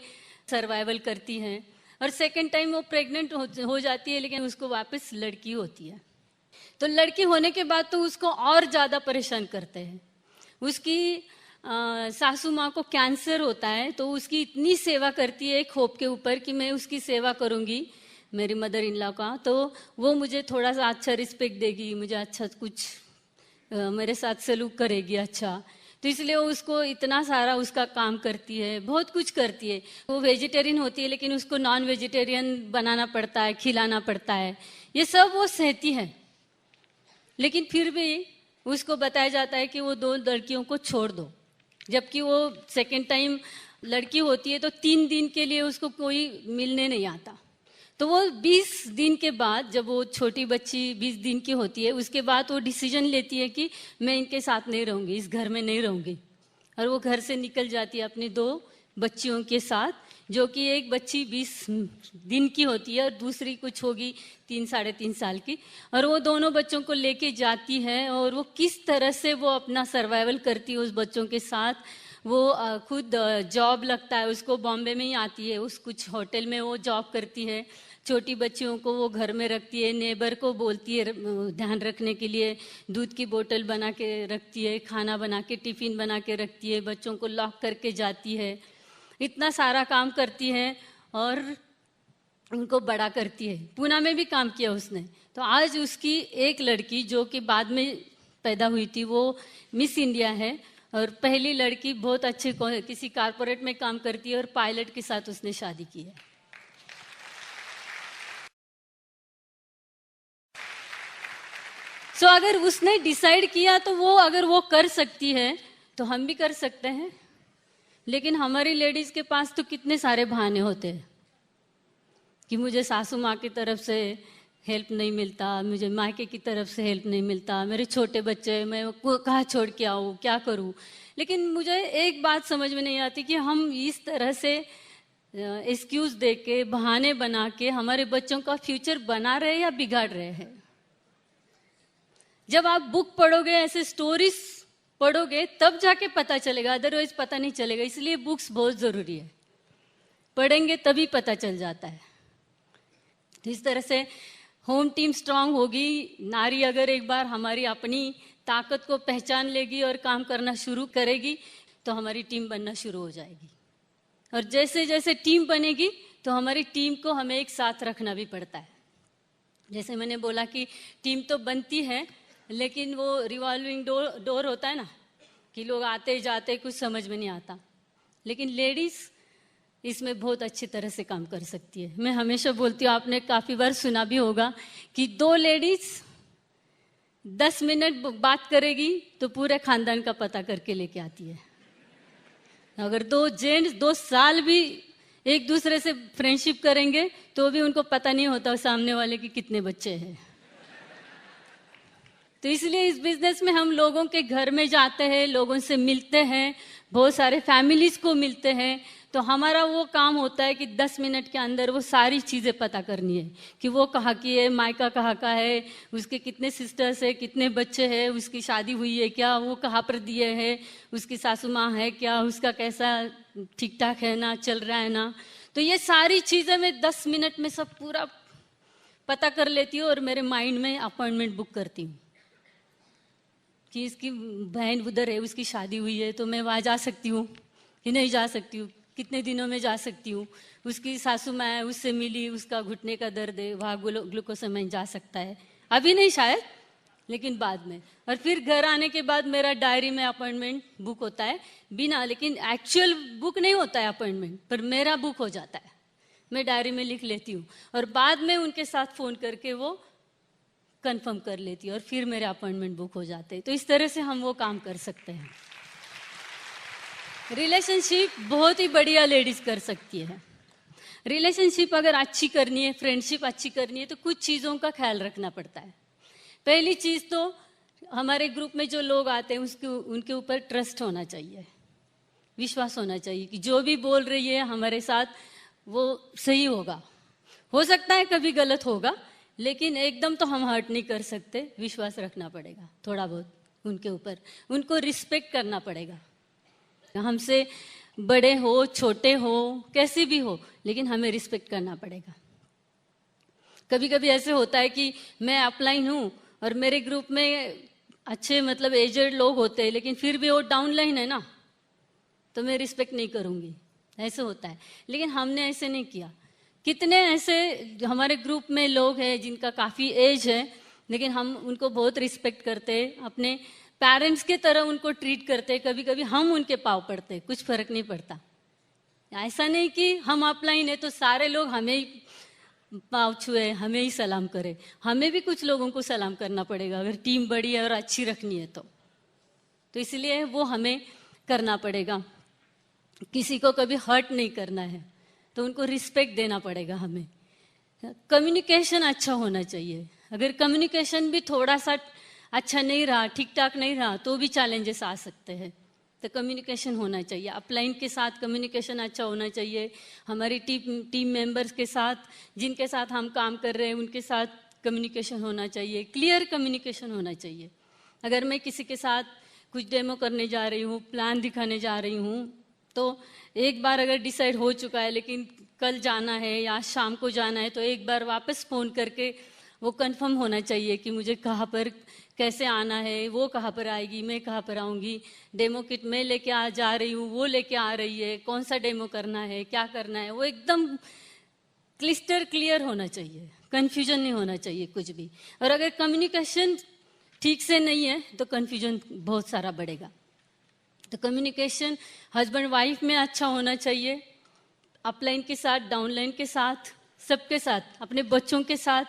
सर्वाइवल करती हैं। और सेकंड टाइम वो प्रेग्नेंट हो जाती है, लेकिन उसको वापस लड़की होती है। तो लड़की होने के बाद तो उसको और ज़्यादा परेशान करते हैं। उसकी सासू माँ को कैंसर होता है, तो उसकी इतनी सेवा करती है एक होप के ऊपर कि मैं उसकी सेवा करूँगी, मेरी मदर इन लॉ का, तो वो मुझे थोड़ा सा अच्छा रिस्पेक्ट देगी, मुझे अच्छा कुछ मेरे साथ सलूक करेगी अच्छा। तो इसलिए वो उसको इतना सारा उसका काम करती है, बहुत कुछ करती है। वो वेजिटेरियन होती है, लेकिन उसको नॉन वेजिटेरियन बनाना पड़ता है, खिलाना पड़ता है, ये सब वो सहती है। लेकिन फिर भी उसको बताया जाता है कि वो 2 लड़कियों को छोड़ दो। जबकि वो सेकेंड टाइम लड़की होती है तो 3 दिन के लिए उसको कोई मिलने नहीं आता। तो वो 20 दिन के बाद, जब वो छोटी बच्ची 20 दिन की होती है, उसके बाद वो डिसीजन लेती है कि मैं इनके साथ नहीं रहूँगी, इस घर में नहीं रहूँगी। और वो घर से निकल जाती है अपनी 2 बच्चियों के साथ, जो कि एक बच्ची 20 दिन की होती है और दूसरी कुछ होगी 3-3.5 साल की। और वो दोनों बच्चों को लेके जाती है, और वो किस तरह से वो अपना सर्वाइवल करती है उस बच्चों के साथ। वो खुद जॉब लगता है उसको, बॉम्बे में ही आती है, उस कुछ होटल में वो जॉब करती है। छोटी बच्चियों को वो घर में रखती है, नेबर को बोलती है ध्यान रखने के लिए, दूध की बोतल बना के रखती है, खाना बना के, टिफ़िन बना के रखती है, बच्चों को लॉक करके जाती है। इतना सारा काम करती है और उनको बड़ा करती है। पूना में भी काम किया उसने। तो आज उसकी एक लड़की जो कि बाद में पैदा हुई थी, वो मिस इंडिया है। और पहली लड़की बहुत अच्छे किसी कारपोरेट में काम करती है और पायलट के साथ उसने शादी की है। सो अगर उसने डिसाइड किया तो वो, अगर वो कर सकती है तो हम भी कर सकते हैं। लेकिन हमारी लेडीज के पास तो कितने सारे बहाने होते हैं कि मुझे सासू माँ की तरफ से हेल्प नहीं मिलता, मुझे मायके की तरफ से हेल्प नहीं मिलता, मेरे छोटे बच्चे, मैं कहाँ छोड़ के आऊँ, क्या करूँ। लेकिन मुझे एक बात समझ में नहीं आती कि हम इस तरह से एक्सक्यूज दे के, बहाने बना के हमारे बच्चों का फ्यूचर बना रहे या बिगाड़ रहे हैं। जब आप बुक पढ़ोगे, ऐसे स्टोरीज पढ़ोगे, तब जाके पता चलेगा, अदरवाइज पता नहीं चलेगा। इसलिए बुक्स बहुत ज़रूरी है, पढ़ेंगे तभी पता चल जाता है। इस तरह से होम टीम स्ट्रांग होगी। नारी अगर एक बार हमारी अपनी ताकत को पहचान लेगी और काम करना शुरू करेगी, तो हमारी टीम बनना शुरू हो जाएगी। और जैसे जैसे टीम बनेगी तो हमारी टीम को हमें एक साथ रखना भी पड़ता है। जैसे मैंने बोला कि टीम तो बनती है, लेकिन वो रिवॉल्विंग डोर होता है ना, कि लोग आते जाते कुछ समझ में नहीं आता, लेकिन लेडीज़ इसमें बहुत अच्छी तरह से काम कर सकती है। मैं हमेशा बोलती हूँ, आपने काफ़ी बार सुना भी होगा कि 2 लेडीज़ 10 मिनट बात करेगी तो पूरे खानदान का पता करके लेके आती है। अगर 2 जेंट्स 2 साल भी एक दूसरे से फ्रेंडशिप करेंगे तो भी उनको पता नहीं होता सामने वाले के कितने बच्चे हैं। तो इसलिए इस बिजनेस में हम लोगों के घर में जाते हैं, लोगों से मिलते हैं, बहुत सारे फैमिलीज को मिलते हैं। तो हमारा वो काम होता है कि 10 मिनट के अंदर वो सारी चीज़ें पता करनी है कि वो कहाँ की है, मायका कहाँ का है, उसके कितने सिस्टर्स है, कितने बच्चे हैं, उसकी शादी हुई है क्या, वो कहाँ पर दिए है, उसकी सासू माँ है क्या, उसका कैसा ठीक ठाक है ना, चल रहा है ना। तो ये सारी चीज़ें मैं 10 मिनट में सब पूरा पता कर लेती हूँ और मेरे माइंड में अपॉइंटमेंट बुक करती हूँ कि इसकी बहन उधर है, उसकी शादी हुई है तो मैं वहाँ जा सकती हूँ कि नहीं जा सकती हूँ, कितने दिनों में जा सकती हूँ, उसकी सासू माँ है, उससे मिली, उसका घुटने का दर्द है, वहाँ ग्लूकोसामाइन जा सकता है, अभी नहीं शायद, लेकिन बाद में। और फिर घर आने के बाद मेरा डायरी में अपॉइंटमेंट बुक होता है, बिना, लेकिन एक्चुअल बुक नहीं होता है अपॉइंटमेंट, पर मेरा बुक हो जाता है, मैं डायरी में लिख लेती हूँ और बाद में उनके साथ फ़ोन करके वो कंफर्म कर लेती हूँ और फिर मेरे अपॉइंटमेंट बुक हो जाते हैं। तो इस तरह से हम वो काम कर सकते हैं। रिलेशनशिप बहुत ही बढ़िया लेडीज कर सकती है। रिलेशनशिप अगर अच्छी करनी है, फ्रेंडशिप अच्छी करनी है, तो कुछ चीज़ों का ख्याल रखना पड़ता है। पहली चीज़ तो हमारे ग्रुप में जो लोग आते हैं उनके ऊपर ट्रस्ट होना चाहिए, विश्वास होना चाहिए कि जो भी बोल रही है हमारे साथ वो सही होगा। हो सकता है कभी गलत होगा, लेकिन एकदम तो हम हर्ट नहीं कर सकते, विश्वास रखना पड़ेगा थोड़ा बहुत उनके ऊपर, उनको रिस्पेक्ट करना पड़ेगा। हमसे बड़े हो, छोटे हो, कैसे भी हो, लेकिन हमें रिस्पेक्ट करना पड़ेगा। कभी कभी ऐसे होता है कि मैं अपलाइन हूँ और मेरे ग्रुप में अच्छे मतलब एजड लोग होते हैं, लेकिन फिर भी वो डाउनलाइन है ना, तो मैं रिस्पेक्ट नहीं करूँगी, ऐसे होता है। लेकिन हमने ऐसे नहीं किया। कितने ऐसे हमारे ग्रुप में लोग हैं जिनका काफ़ी एज है, लेकिन हम उनको बहुत रिस्पेक्ट करते हैं, अपने पेरेंट्स के तरह उनको ट्रीट करते हैं। कभी कभी हम उनके पाँव पड़ते हैं, कुछ फर्क नहीं पड़ता। ऐसा नहीं कि हम अपलाइन है तो सारे लोग हमें ही पाँव छुए, हमें ही सलाम करे, हमें भी कुछ लोगों को सलाम करना पड़ेगा अगर टीम बड़ी है और अच्छी रखनी है तो इसलिए वो हमें करना पड़ेगा। किसी को कभी हर्ट नहीं करना है तो उनको रिस्पेक्ट देना पड़ेगा हमें। कम्युनिकेशन अच्छा होना चाहिए। अगर कम्युनिकेशन भी थोड़ा सा अच्छा नहीं रहा, ठीक ठाक नहीं रहा, तो भी चैलेंजेस आ सकते हैं। तो कम्युनिकेशन होना चाहिए, अपलाइन के साथ कम्युनिकेशन अच्छा होना चाहिए, हमारी टीम मेंबर्स के साथ, जिनके साथ हम काम कर रहे हैं उनके साथ कम्युनिकेशन होना चाहिए, क्लियर कम्युनिकेशन होना चाहिए। अगर मैं किसी के साथ कुछ डेमो करने जा रही हूँ, प्लान दिखाने जा रही हूँ, तो एक बार अगर डिसाइड हो चुका है लेकिन कल जाना है या शाम को जाना है, तो एक बार वापस फ़ोन करके वो कंफर्म होना चाहिए कि मुझे कहाँ पर कैसे आना है, वो कहाँ पर आएगी, मैं कहाँ पर आऊँगी, डेमो किट मैं लेके जा रही हूँ, वो लेके आ रही है, कौन सा डेमो करना है, क्या करना है, वो एकदम क्लिस्टर क्लियर होना चाहिए, कन्फ्यूजन नहीं होना चाहिए कुछ भी। और अगर कम्युनिकेशन ठीक से नहीं है तो कन्फ्यूजन बहुत सारा बढ़ेगा। तो कम्युनिकेशन हस्बैंड वाइफ में अच्छा होना चाहिए, अपलाइन के साथ, डाउनलाइन के साथ, सबके साथ, अपने बच्चों के साथ,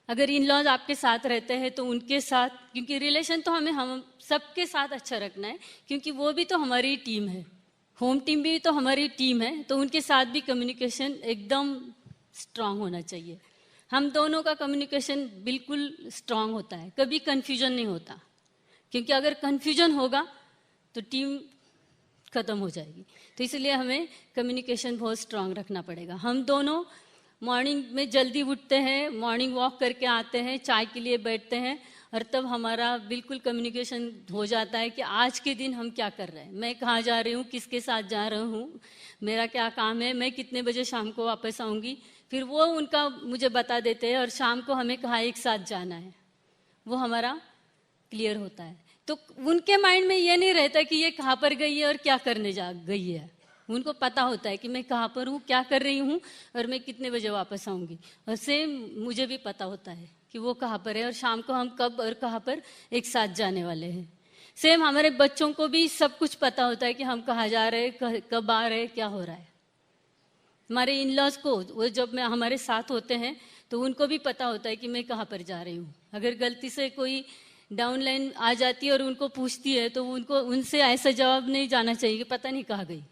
अगर इन लॉज आपके साथ रहते हैं तो उनके साथ, क्योंकि रिलेशन तो हम सबके साथ अच्छा रखना है, क्योंकि वो भी तो हमारी टीम है, होम टीम भी तो हमारी टीम है, तो उनके साथ भी कम्युनिकेशन एकदम स्ट्रांग होना चाहिए। हम दोनों का कम्युनिकेशन बिल्कुल स्ट्रांग होता है, कभी कन्फ्यूजन नहीं होता, क्योंकि अगर कन्फ्यूजन होगा तो टीम खत्म हो जाएगी। तो इसलिए हमें कम्युनिकेशन बहुत स्ट्रांग रखना पड़ेगा। हम दोनों मॉर्निंग में जल्दी उठते हैं, मॉर्निंग वॉक करके आते हैं, चाय के लिए बैठते हैं, और तब हमारा बिल्कुल कम्युनिकेशन हो जाता है कि आज के दिन हम क्या कर रहे हैं, मैं कहाँ जा रही हूँ, किसके साथ जा रहा हूँ, मेरा क्या काम है, मैं कितने बजे शाम को वापस आऊँगी। फिर वो उनका मुझे बता देते हैं और शाम को हमें कहाँ एक साथ जाना है, वो हमारा क्लियर होता है। तो उनके माइंड में ये नहीं रहता कि ये कहाँ पर गई है और क्या करने जा गई है, उनको पता होता है कि मैं कहाँ पर हूँ, क्या कर रही हूँ और मैं कितने बजे वापस आऊँगी। और सेम मुझे भी पता होता है कि वो कहाँ पर है और शाम को हम कब और कहाँ पर एक साथ जाने वाले हैं। सेम हमारे बच्चों को भी सब कुछ पता होता है कि हम कहाँ जा रहे हैं, कब आ रहे हैं, क्या हो रहा है। हमारे इन लॉज को वो जब मैं हमारे साथ होते हैं तो उनको भी पता होता है कि मैं कहाँ पर जा रही हूँ। अगर गलती से कोई डाउन लाइन आ जाती है और उनको पूछती है तो उनको उनसे ऐसा जवाब नहीं जाना चाहिए कि पता नहीं कहाँ गई।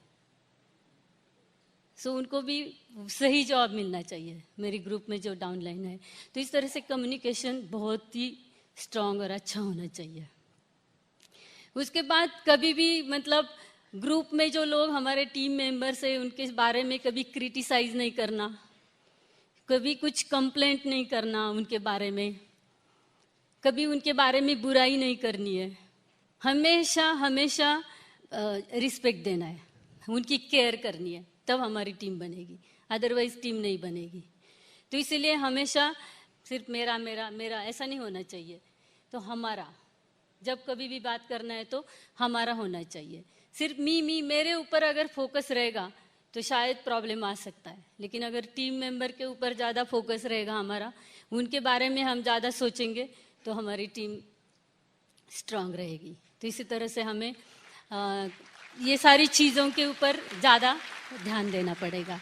सो उनको भी सही जवाब मिलना चाहिए मेरी ग्रुप में जो डाउन लाइन है। तो इस तरह से कम्युनिकेशन बहुत ही स्ट्रांग और अच्छा होना चाहिए। उसके बाद कभी भी मतलब ग्रुप में जो लोग हमारे टीम मेंबर्स है उनके बारे में कभी क्रिटिसाइज नहीं करना, कभी कुछ कंप्लेंट नहीं करना उनके बारे में, कभी उनके बारे में बुराई नहीं करनी है। हमेशा हमेशा रिस्पेक्ट देना है, उनकी केयर करनी है, तब हमारी टीम बनेगी, अदरवाइज टीम नहीं बनेगी। तो इसीलिए हमेशा सिर्फ मेरा मेरा मेरा ऐसा नहीं होना चाहिए। तो हमारा, जब कभी भी बात करना है तो हमारा होना चाहिए। सिर्फ मी मेरे ऊपर अगर फोकस रहेगा तो शायद प्रॉब्लम आ सकता है, लेकिन अगर टीम मेंबर के ऊपर ज़्यादा फोकस रहेगा हमारा, उनके बारे में हम ज़्यादा सोचेंगे तो हमारी टीम स्ट्रांग रहेगी। तो इसी तरह से हमें ये सारी चीज़ों के ऊपर ज़्यादा ध्यान देना पड़ेगा,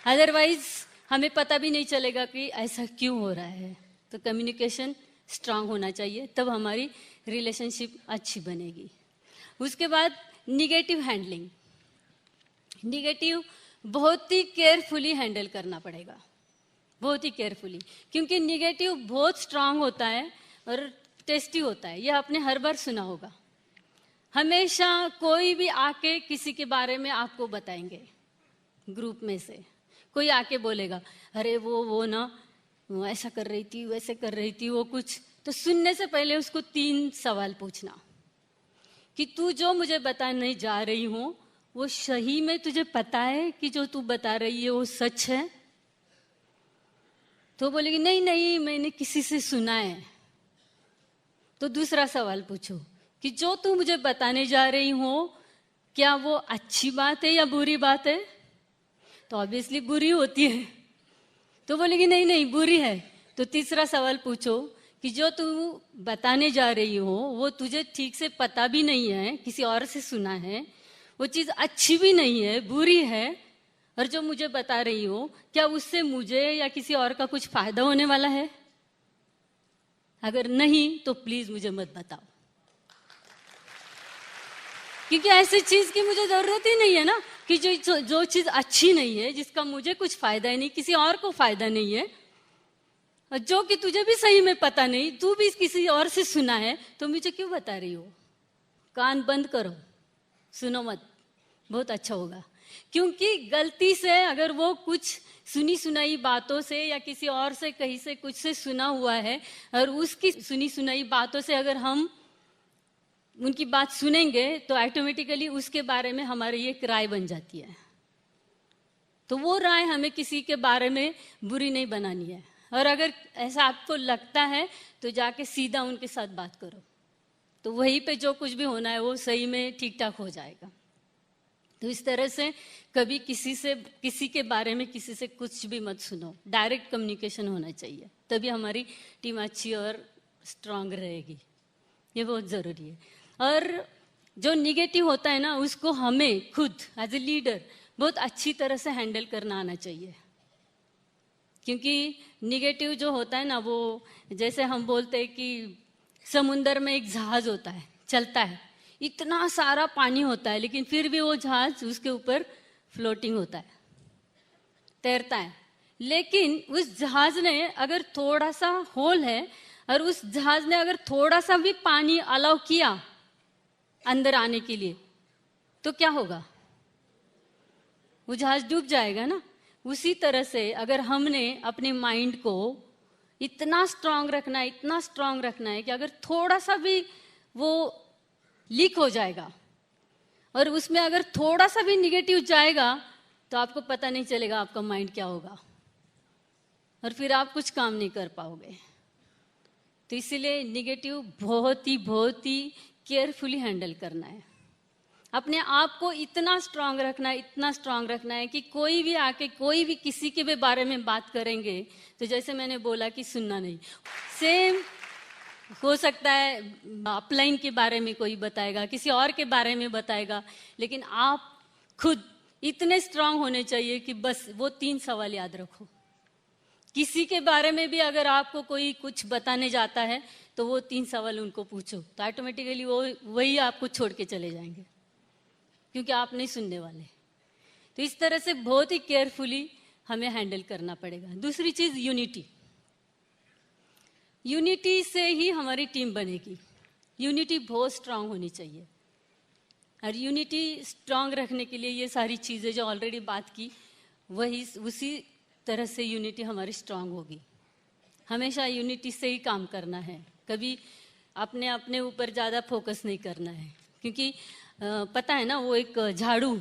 अदरवाइज हमें पता भी नहीं चलेगा कि ऐसा क्यों हो रहा है। तो कम्युनिकेशन स्ट्रांग होना चाहिए, तब हमारी रिलेशनशिप अच्छी बनेगी। उसके बाद निगेटिव हैंडलिंग, निगेटिव बहुत ही केयरफुली हैंडल करना पड़ेगा, बहुत ही केयरफुली, क्योंकि निगेटिव बहुत स्ट्रांग होता है और टेस्टी होता है। यह आपने हर बार सुना होगा। हमेशा कोई भी आके किसी के बारे में आपको बताएंगे, ग्रुप में से कोई आके बोलेगा अरे वो ना वो ऐसा कर रही थी, वैसे कर रही थी, वो कुछ। तो सुनने से पहले उसको 3 सवाल पूछना कि तू जो मुझे बताने जा रही हो वो सही में तुझे पता है कि जो तू बता रही है वो सच है? तो बोलेगी नहीं नहीं मैंने किसी से सुना है। तो दूसरा सवाल पूछो कि जो तू मुझे बताने जा रही हो क्या वो अच्छी बात है या बुरी बात है? तो ऑब्वियसली बुरी होती है। तो बोलेगी नहीं नहीं बुरी है। तो तीसरा सवाल पूछो कि जो तू बताने जा रही हो वो तुझे ठीक से पता भी नहीं है, किसी और से सुना है, वो चीज अच्छी भी नहीं है, बुरी है, और जो मुझे बता रही हो क्या उससे मुझे या किसी और का कुछ फायदा होने वाला है? अगर नहीं तो प्लीज मुझे मत बताओ, क्योंकि ऐसी चीज की मुझे जरूरत ही नहीं है ना, कि जो चीज अच्छी नहीं है, जिसका मुझे कुछ फायदा ही नहीं, किसी और को फायदा नहीं है, और जो कि तुझे भी सही में पता नहीं, तू भी किसी और से सुना है, तो मुझे क्यों बता रही हो? कान बंद करो, सुनो मत, बहुत अच्छा होगा। क्योंकि गलती से अगर वो कुछ सुनी सुनाई बातों से या किसी और से कहीं से कुछ से सुना हुआ है और उसकी सुनी सुनाई बातों से अगर हम उनकी बात सुनेंगे तो ऑटोमेटिकली उसके बारे में हमारी एक राय बन जाती है। तो वो राय हमें किसी के बारे में बुरी नहीं बनानी है, और अगर ऐसा आपको लगता है तो जाके सीधा उनके साथ बात करो, तो वहीं पे जो कुछ भी होना है वो सही में ठीक ठाक हो जाएगा। तो इस तरह से कभी किसी के बारे में किसी से कुछ भी मत सुनो, डायरेक्ट कम्युनिकेशन होना चाहिए, तभी हमारी टीम अच्छी और स्ट्रांग रहेगी। ये बहुत ज़रूरी है। और जो निगेटिव होता है ना उसको हमें खुद एज ए लीडर बहुत अच्छी तरह से हैंडल करना आना चाहिए। क्योंकि निगेटिव जो होता है ना, वो जैसे हम बोलते हैं कि समुंदर में एक जहाज होता है, चलता है, इतना सारा पानी होता है, लेकिन फिर भी वो जहाज उसके ऊपर फ्लोटिंग होता है, तैरता है। लेकिन उस जहाज ने अगर थोड़ा सा होल है और उस जहाज ने अगर थोड़ा सा भी पानी अलाउ किया अंदर आने के लिए तो क्या होगा? वो जहाज डूब जाएगा ना। उसी तरह से अगर हमने अपने माइंड को इतना स्ट्रांग रखना है, इतना स्ट्रांग रखना है कि अगर थोड़ा सा भी वो लीक हो जाएगा और उसमें अगर थोड़ा सा भी निगेटिव जाएगा तो आपको पता नहीं चलेगा आपका माइंड क्या होगा, और फिर आप कुछ काम नहीं कर पाओगे। तो इसीलिए निगेटिव बहुत ही केयरफुली हैंडल करना है। अपने आप को इतना स्ट्रांग रखना है, इतना स्ट्रांग रखना है कि कोई भी आके कोई भी किसी के भी बारे में बात करेंगे तो जैसे मैंने बोला कि सुनना नहीं। सेम हो सकता है अपलाइन के बारे में कोई बताएगा, किसी और के बारे में बताएगा, लेकिन आप खुद इतने स्ट्रांग होने चाहिए कि बस वो 3 सवाल याद रखो। किसी के बारे में भी अगर आपको कोई कुछ बताने जाता है तो वो 3 सवाल उनको पूछो, तो ऑटोमेटिकली वो वही आपको छोड़ के चले जाएंगे, क्योंकि आप नहीं सुनने वाले। तो इस तरह से बहुत ही केयरफुली हमें हैंडल करना पड़ेगा। दूसरी चीज यूनिटी। यूनिटी से ही हमारी टीम बनेगी। यूनिटी बहुत स्ट्रांग होनी चाहिए, और यूनिटी स्ट्रांग रखने के लिए ये सारी चीज़ें जो ऑलरेडी बात की, वही उसी तरह से यूनिटी हमारी स्ट्रांग होगी। हमेशा यूनिटी से ही काम करना है, कभी अपने अपने ऊपर ज़्यादा फोकस नहीं करना है, क्योंकि पता है ना, वो एक झाड़ू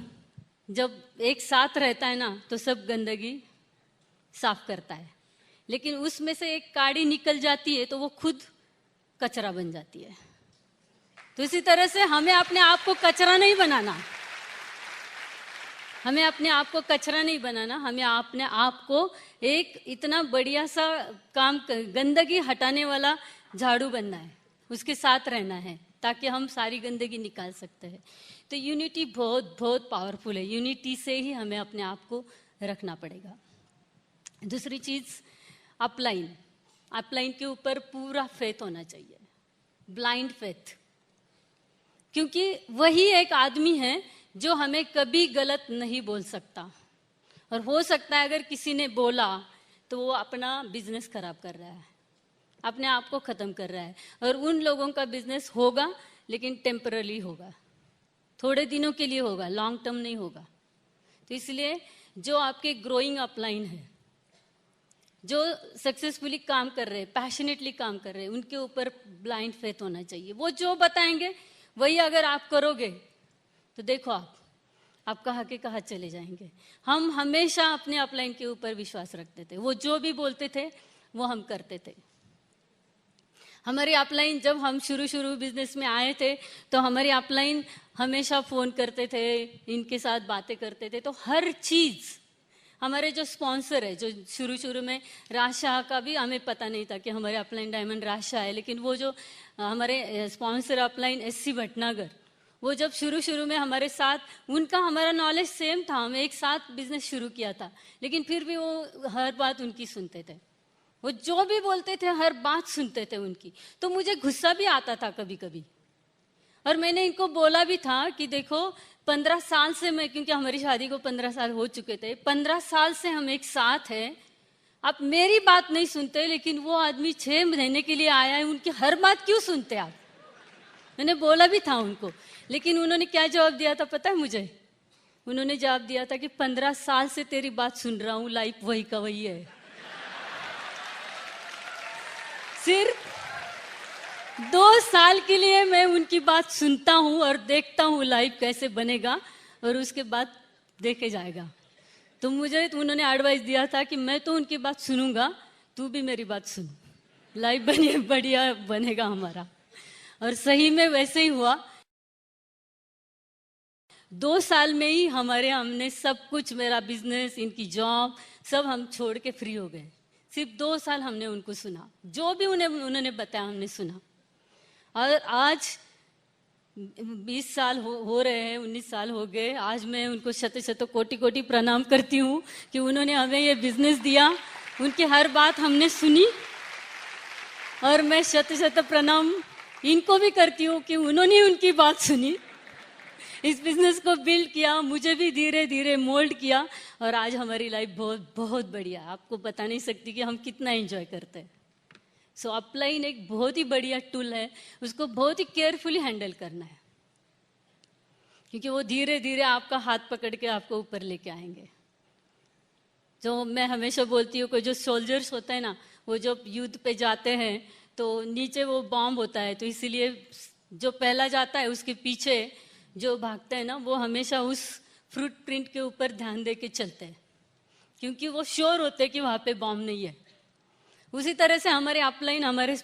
जब एक साथ रहता है ना तो सब गंदगी साफ करता है, लेकिन उसमें से एक काड़ी निकल जाती है तो वो खुद कचरा बन जाती है। तो इसी तरह से हमें अपने आप को कचरा नहीं बनाना, हमें अपने आप को कचरा नहीं बनाना, हमें अपने आप को एक इतना बढ़िया सा काम, गंदगी हटाने वाला झाड़ू बनना है, उसके साथ रहना है, ताकि हम सारी गंदगी निकाल सकते हैं। तो यूनिटी बहुत बहुत पावरफुल है, यूनिटी से ही हमें अपने आप को रखना पड़ेगा। दूसरी चीज अपलाइन। अपलाइन के ऊपर पूरा फेथ होना चाहिए, ब्लाइंड फेथ, क्योंकि वही एक आदमी है जो हमें कभी गलत नहीं बोल सकता, और हो सकता है अगर किसी ने बोला तो वो अपना बिजनेस खराब कर रहा है, अपने आप को खत्म कर रहा है, और उन लोगों का बिजनेस होगा लेकिन टेम्पररी होगा, थोड़े दिनों के लिए होगा, लॉन्ग टर्म नहीं होगा। तो इसलिए जो आपके ग्रोइंग अपलाइन है, जो सक्सेसफुली काम कर रहे हैं, पैशनेटली काम कर रहे हैं, उनके ऊपर ब्लाइंड फेथ होना चाहिए। वो जो बताएंगे वही अगर आप करोगे तो देखो आप कहाँ के कहाँ चले जाएंगे। हम हमेशा अपने अपलाइन के ऊपर विश्वास रखते थे, वो जो भी बोलते थे वो हम करते थे। हमारी अपलाइन, जब हम शुरू बिजनेस में आए थे तो हमारी अपलाइन हमेशा फोन करते थे, इनके साथ बातें करते थे। तो हर चीज, हमारे जो स्पॉन्सर है, जो शुरू में राजशाह का भी हमें पता नहीं था कि हमारे अपलाइन डायमंड राजशाह है, लेकिन वो जो हमारे स्पॉन्सर अपलाइन SC भटनागर, वो जब शुरू में हमारे साथ, उनका हमारा नॉलेज सेम था, हमें एक साथ बिजनेस शुरू किया था, लेकिन फिर भी वो हर बात उनकी सुनते थे, वो जो भी बोलते थे हर बात सुनते थे उनकी। तो मुझे गुस्सा भी आता था कभी कभी, और मैंने इनको बोला भी था कि देखो 15 साल से मैं, क्योंकि हमारी शादी को 15 साल हो चुके थे, 15 साल से हम एक साथ हैं, आप मेरी बात नहीं सुनते, लेकिन वो आदमी 6 महीने के लिए आया है, उनकी हर बात क्यों सुनते आप? मैंने बोला भी था उनको, लेकिन उन्होंने क्या जवाब दिया था पता है मुझे? उन्होंने जवाब दिया था कि 15 साल से तेरी बात सुन रहा हूं, लाइफ वही का वही है। सिर्फ 2 साल के लिए मैं उनकी बात सुनता हूं और देखता हूं लाइफ कैसे बनेगा, और उसके बाद देखे जाएगा। तो मुझे उन्होंने एडवाइस दिया था कि मैं तो उनकी बात सुनूंगा, तू भी मेरी बात सुन, लाइफ बढ़िया बनेगा हमारा। और सही में वैसे ही हुआ। 2 साल में ही हमने सब कुछ, मेरा बिजनेस, इनकी जॉब, सब हम छोड़ के फ्री हो गए। सिर्फ 2 साल हमने उनको सुना, जो भी उन्होंने बताया हमने सुना। और आज 20 साल हो रहे हैं, 19 साल हो गए। आज मैं उनको शत कोटि प्रणाम करती हूँ कि उन्होंने हमें ये बिजनेस दिया, उनकी हर बात हमने सुनी। और मैं शत प्रणाम इनको भी करती हूँ कि उन्होंने उनकी बात सुनी, इस बिजनेस को बिल्ड किया, मुझे भी धीरे धीरे मोल्ड किया, और आज हमारी लाइफ बहुत बहुत बढ़िया। आपको बता नहीं सकती कि हम कितना एंजॉय करते हैं। सो अपलाइन एक बहुत ही बढ़िया टूल है, उसको बहुत ही केयरफुली हैंडल करना है, क्योंकि वो धीरे धीरे आपका हाथ पकड़ के आपको ऊपर लेके आएंगे। जो मैं हमेशा बोलती हूँ कि जो सोल्जर्स होते हैं ना, वो जब युद्ध पे जाते हैं तो नीचे वो बॉम्ब होता है, तो इसीलिए जो पहला जाता है उसके पीछे जो भागता है ना, वो हमेशा उस फ्रूट प्रिंट के ऊपर ध्यान दे के चलते हैं, क्योंकि वो श्योर होते हैं कि वहाँ पे बॉम्ब नहीं है। उसी तरह से हमारे अपलाइन हमारे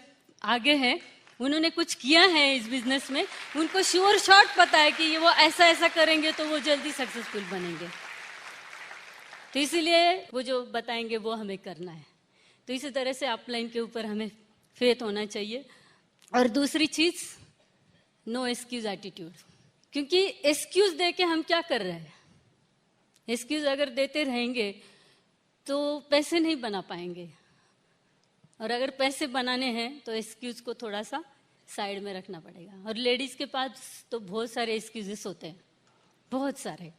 आगे है, उन्होंने कुछ किया है इस बिजनेस में, उनको श्योर शॉट पता है कि ये वो ऐसा करेंगे तो वो जल्दी सक्सेसफुल बनेंगे। तो इसीलिए वो जो बताएंगे वो हमें करना है। तो इसी तरह से अपलाइन के ऊपर हमें फेथ होना चाहिए, और दूसरी चीज, नो एक्सक्यूज एटीट्यूड। क्योंकि एक्सक्यूज दे के हम क्या कर रहे हैं? एक्सक्यूज अगर देते रहेंगे तो पैसे नहीं बना पाएंगे, और अगर पैसे बनाने हैं तो एक्सक्यूज को थोड़ा सा साइड में रखना पड़ेगा। और लेडीज के पास तो बहुत सारे एक्सक्यूजेस होते हैं, बहुत सारे।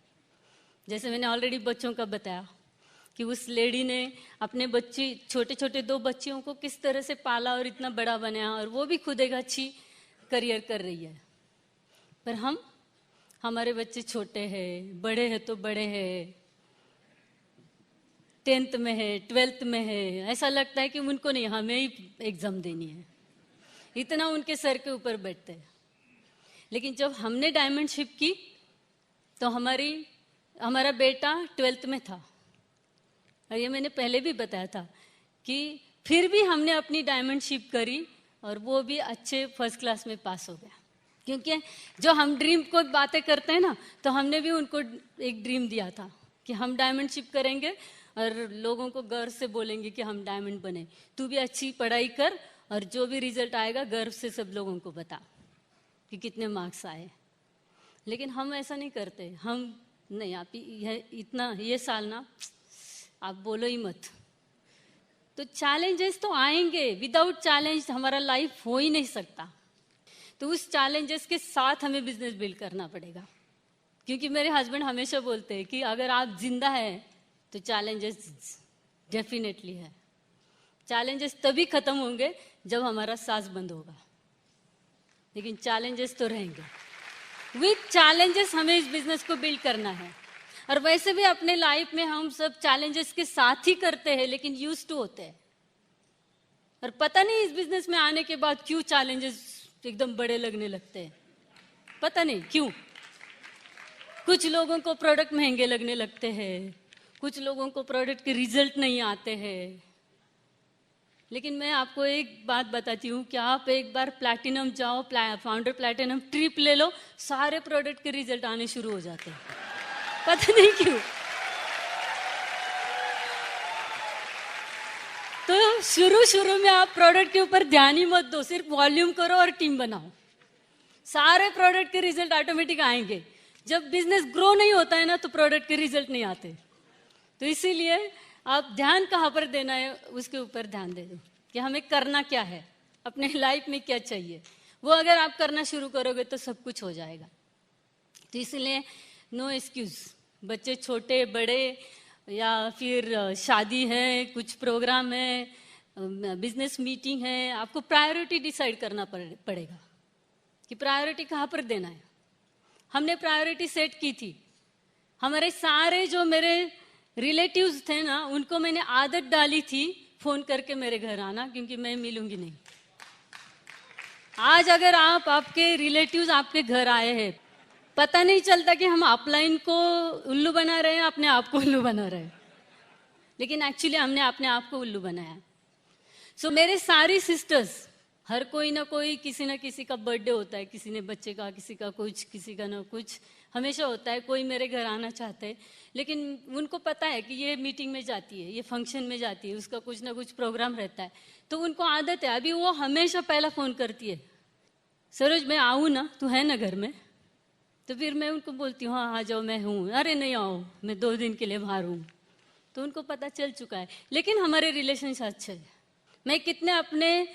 जैसे मैंने ऑलरेडी बच्चों का बताया कि उस लेडी ने अपने बच्चे, छोटे छोटे 2 बच्चियों को किस तरह से पाला और इतना बड़ा बनाया, और वो भी खुद एक अच्छी करियर कर रही है। पर हमारे बच्चे छोटे हैं, बड़े हैं तो बड़े हैं, 10th में है, 12th में है, ऐसा लगता है कि उनको नहीं, हमें ही एग्जाम देनी है, इतना उनके सर के ऊपर बैठते हैं। लेकिन जब हमने डायमंडशिप की तो हमारा बेटा 12th में था, और ये मैंने पहले भी बताया था कि फिर भी हमने अपनी डायमंडशिप करी और वो भी अच्छे फर्स्ट क्लास में पास हो गया। क्योंकि जो हम ड्रीम को बातें करते हैं ना, तो हमने भी उनको एक ड्रीम दिया था कि हम डायमंडशिप करेंगे और लोगों को गर्व से बोलेंगे कि हम डायमंड बने। तू भी अच्छी पढ़ाई कर और जो भी रिजल्ट आएगा गर्व से सब लोगों को बता कि कितने मार्क्स आए। लेकिन हम ऐसा नहीं करते। हम नहीं, आप ये साल ना आप बोलो ही मत। तो चैलेंजेस तो आएंगे, विदाउट चैलेंज हमारा लाइफ हो ही नहीं सकता। तो उस चैलेंजेस के साथ हमें बिजनेस बिल्ड करना पड़ेगा। क्योंकि मेरे हस्बैंड हमेशा बोलते हैं कि अगर आप जिंदा है तो चैलेंजेस डेफिनेटली है। चैलेंजेस तभी खत्म होंगे जब हमारा सांस बंद होगा, लेकिन चैलेंजेस तो रहेंगे। विद चैलेंजेस हमें इस बिजनेस को बिल्ड करना है। और वैसे भी अपने लाइफ में हम सब चैलेंजेस के साथ ही करते हैं, लेकिन यूज्ड टू होते हैं। और पता नहीं इस बिजनेस में आने के बाद क्यों चैलेंजेस एकदम बड़े लगने लगते हैं, पता नहीं क्यों। कुछ लोगों को प्रोडक्ट महंगे लगने लगते हैं, कुछ लोगों को प्रोडक्ट के रिजल्ट नहीं आते हैं। लेकिन मैं आपको एक बात बताती हूँ कि आप एक बार प्लैटिनम जाओ, फाउंडर प्लैटिनम ट्रिप ले लो, सारे प्रोडक्ट के रिजल्ट आने शुरू हो जाते हैं, पता नहीं क्यों। तो शुरू में आप प्रोडक्ट के ऊपर ध्यान ही मत दो, सिर्फ वॉल्यूम करो और टीम बनाओ, सारे प्रोडक्ट के रिजल्ट ऑटोमेटिक आएंगे। जब बिजनेस ग्रो नहीं होता है ना, तो प्रोडक्ट के रिजल्ट नहीं आते। तो इसीलिए आप ध्यान कहाँ पर देना है उसके ऊपर ध्यान दे दो कि हमें करना क्या है, अपने लाइफ में क्या चाहिए। वो अगर आप करना शुरू करोगे तो सब कुछ हो जाएगा। तो इसलिए नो एक्सक्यूज। बच्चे छोटे बड़े, या फिर शादी है, कुछ प्रोग्राम है, बिजनेस मीटिंग है, आपको प्रायोरिटी डिसाइड करना पड़ेगा कि प्रायोरिटी कहाँ पर देना है। हमने प्रायोरिटी सेट की थी। हमारे सारे जो मेरे रिलेटिव्स थे ना, उनको मैंने आदत डाली थी फोन करके मेरे घर आना, क्योंकि मैं मिलूंगी नहीं। आज अगर आपके रिलेटिव्स आपके घर आए हैं, पता नहीं चलता कि हम अपलाइन को उल्लू बना रहे हैं, अपने आप को उल्लू बना रहे हैं, लेकिन एक्चुअली हमने अपने आप को उल्लू बनाया। सो मेरे सारी सिस्टर्स, हर कोई ना कोई, किसी ना किसी का बर्थडे होता है, किसी ने बच्चे का, किसी का कुछ, किसी का ना कुछ हमेशा होता है। कोई मेरे घर आना चाहते हैं, लेकिन उनको पता है कि ये मीटिंग में जाती है, ये फंक्शन में जाती है, उसका कुछ ना कुछ प्रोग्राम रहता है। तो उनको आदत है, अभी वो हमेशा पहला फोन करती है, सरोज मैं आऊँ ना, तू है ना घर में? तो फिर मैं उनको बोलती हूँ हाँ आ जाओ, मैं हूँ। अरे नहीं आओ, मैं 2 दिन के लिए बाहर हूँ। तो उनको पता चल चुका है। लेकिन हमारे रिलेशंस अच्छे हैं। मैं कितने अपने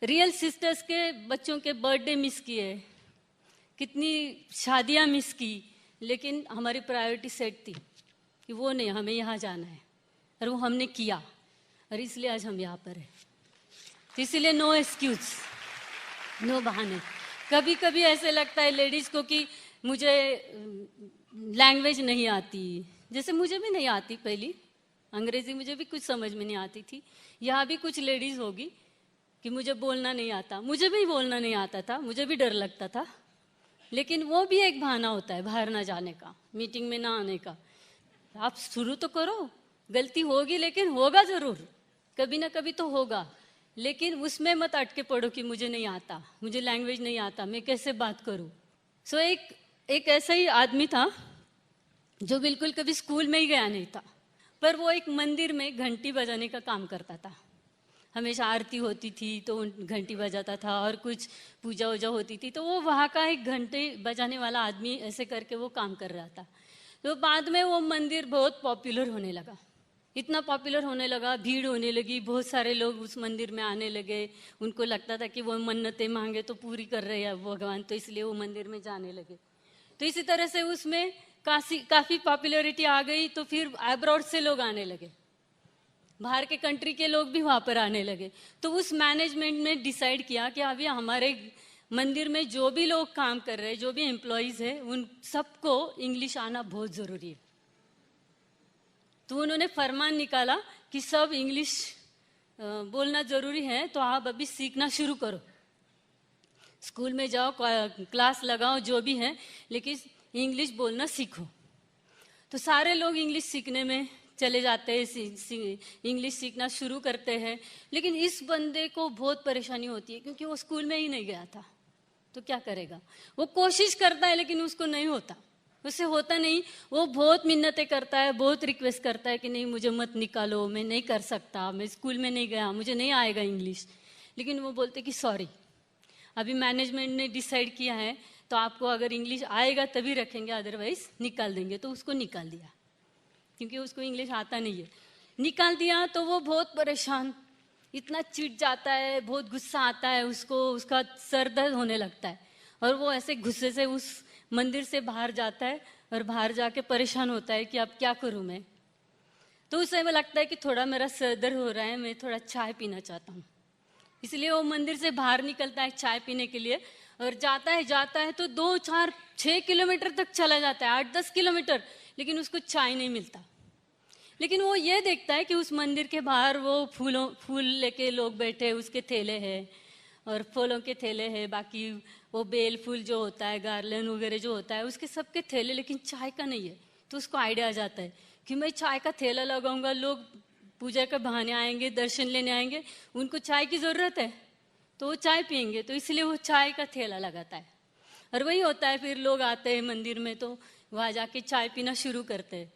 रियल सिस्टर्स के बच्चों के बर्थडे मिस किए, कितनी शादियाँ मिस की, लेकिन हमारी प्रायोरिटी सेट थी कि वो नहीं, हमें यहाँ जाना है, और वो हमने किया, और इसलिए आज हम यहाँ पर हैं। तो इसलिए नो एक्सक्यूज, नो बहाने। कभी कभी ऐसे लगता है लेडीज को कि मुझे लैंग्वेज नहीं आती, जैसे मुझे भी नहीं आती पहली अंग्रेजी, मुझे भी कुछ समझ में नहीं आती थी। यहाँ भी कुछ लेडीज होगी कि मुझे बोलना नहीं आता, मुझे भी बोलना नहीं आता था, मुझे भी डर लगता था। लेकिन वो भी एक बहाना होता है बाहर ना जाने का, मीटिंग में ना आने का। आप शुरू तो करो, गलती होगी लेकिन होगा जरूर, कभी ना कभी तो होगा। लेकिन उसमें मत अटके पड़ो कि मुझे नहीं आता, मुझे लैंग्वेज नहीं आता, मैं कैसे बात करूं। सो एक ऐसा ही आदमी था जो बिल्कुल कभी स्कूल में ही गया नहीं था, पर वो एक मंदिर में घंटी बजाने का काम करता था। हमेशा आरती होती थी तो घंटी बजाता था, और कुछ पूजा वूजा होती थी तो वो वहाँ का एक घंटे बजाने वाला आदमी ऐसे करके वो काम कर रहा था। तो बाद में वो मंदिर बहुत पॉपुलर होने लगा, इतना पॉपुलर होने लगा, भीड़ होने लगी, बहुत सारे लोग उस मंदिर में आने लगे। उनको लगता था कि वो मन्नतें मांगे तो पूरी कर रहे हैं भगवान, तो इसलिए वो मंदिर में जाने लगे। तो इसी तरह से उसमें काफ़ी पॉपुलैरिटी आ गई। तो फिर अब्रॉड से लोग आने लगे, बाहर के कंट्री के लोग भी वहाँ पर आने लगे। तो उस मैनेजमेंट ने डिसाइड किया कि अभी हमारे मंदिर में जो भी लोग काम कर रहे हैं, जो भी एम्प्लॉयज़ हैं, उन सबको इंग्लिश आना बहुत ज़रूरी है। तो उन्होंने फरमान निकाला कि सब इंग्लिश बोलना ज़रूरी है, तो आप अभी सीखना शुरू करो, स्कूल में जाओ, क्लास लगाओ, जो भी है, लेकिन इंग्लिश बोलना सीखो। तो सारे लोग इंग्लिश सीखने में चले जाते हैं, इंग्लिश सीखना शुरू करते हैं। लेकिन इस बंदे को बहुत परेशानी होती है क्योंकि वो स्कूल में ही नहीं गया था, तो क्या करेगा। वो कोशिश करता है लेकिन उसको नहीं होता, उससे होता नहीं। वो बहुत मिन्नतें करता है, बहुत रिक्वेस्ट करता है कि नहीं मुझे मत निकालो, मैं नहीं कर सकता, मैं स्कूल में नहीं गया, मुझे नहीं आएगा इंग्लिश। लेकिन वो बोलते कि सॉरी, अभी मैनेजमेंट ने डिसाइड किया है, तो आपको अगर इंग्लिश आएगा तभी रखेंगे, अदरवाइज निकाल देंगे। तो उसको निकाल दिया क्योंकि उसको इंग्लिश आता नहीं है। निकाल दिया तो वो बहुत परेशान, इतना चिढ़ जाता है, बहुत गुस्सा आता है उसको, उसका सर दर्द होने लगता है, और वो ऐसे गुस्से से उस मंदिर से बाहर जाता है और बाहर जाके परेशान होता है कि अब क्या करूं मैं। तो उस समय लगता है कि थोड़ा मेरा सर दर्द हो रहा है, मैं थोड़ा चाय पीना चाहता हूँ। इसलिए वो मंदिर से बाहर निकलता है चाय पीने के लिए, और जाता है तो 2, 4, 6 किलोमीटर तक चला जाता है, 8-10 किलोमीटर, लेकिन उसको चाय नहीं मिलता। लेकिन वो ये देखता है कि उस मंदिर के बाहर वो फूल लेके लोग बैठे, उसके थैले हैं और फलों के थैले हैं, बाकी वो बेल फूल जो होता है, गार्लन वगैरह जो होता है, उसके सबके थैले, लेकिन चाय का नहीं है। तो उसको आइडिया आ जाता है कि मैं चाय का थैला लगाऊंगा, लोग पूजा के बहाने आएंगे, दर्शन लेने आएंगे, उनको चाय की ज़रूरत है तो वो चाय पियेंगे, तो इसलिए वो चाय का थैला लगाता है। और वही होता है, फिर लोग आते हैं मंदिर में तो वहाँ जाके चाय पीना शुरू करते हैं।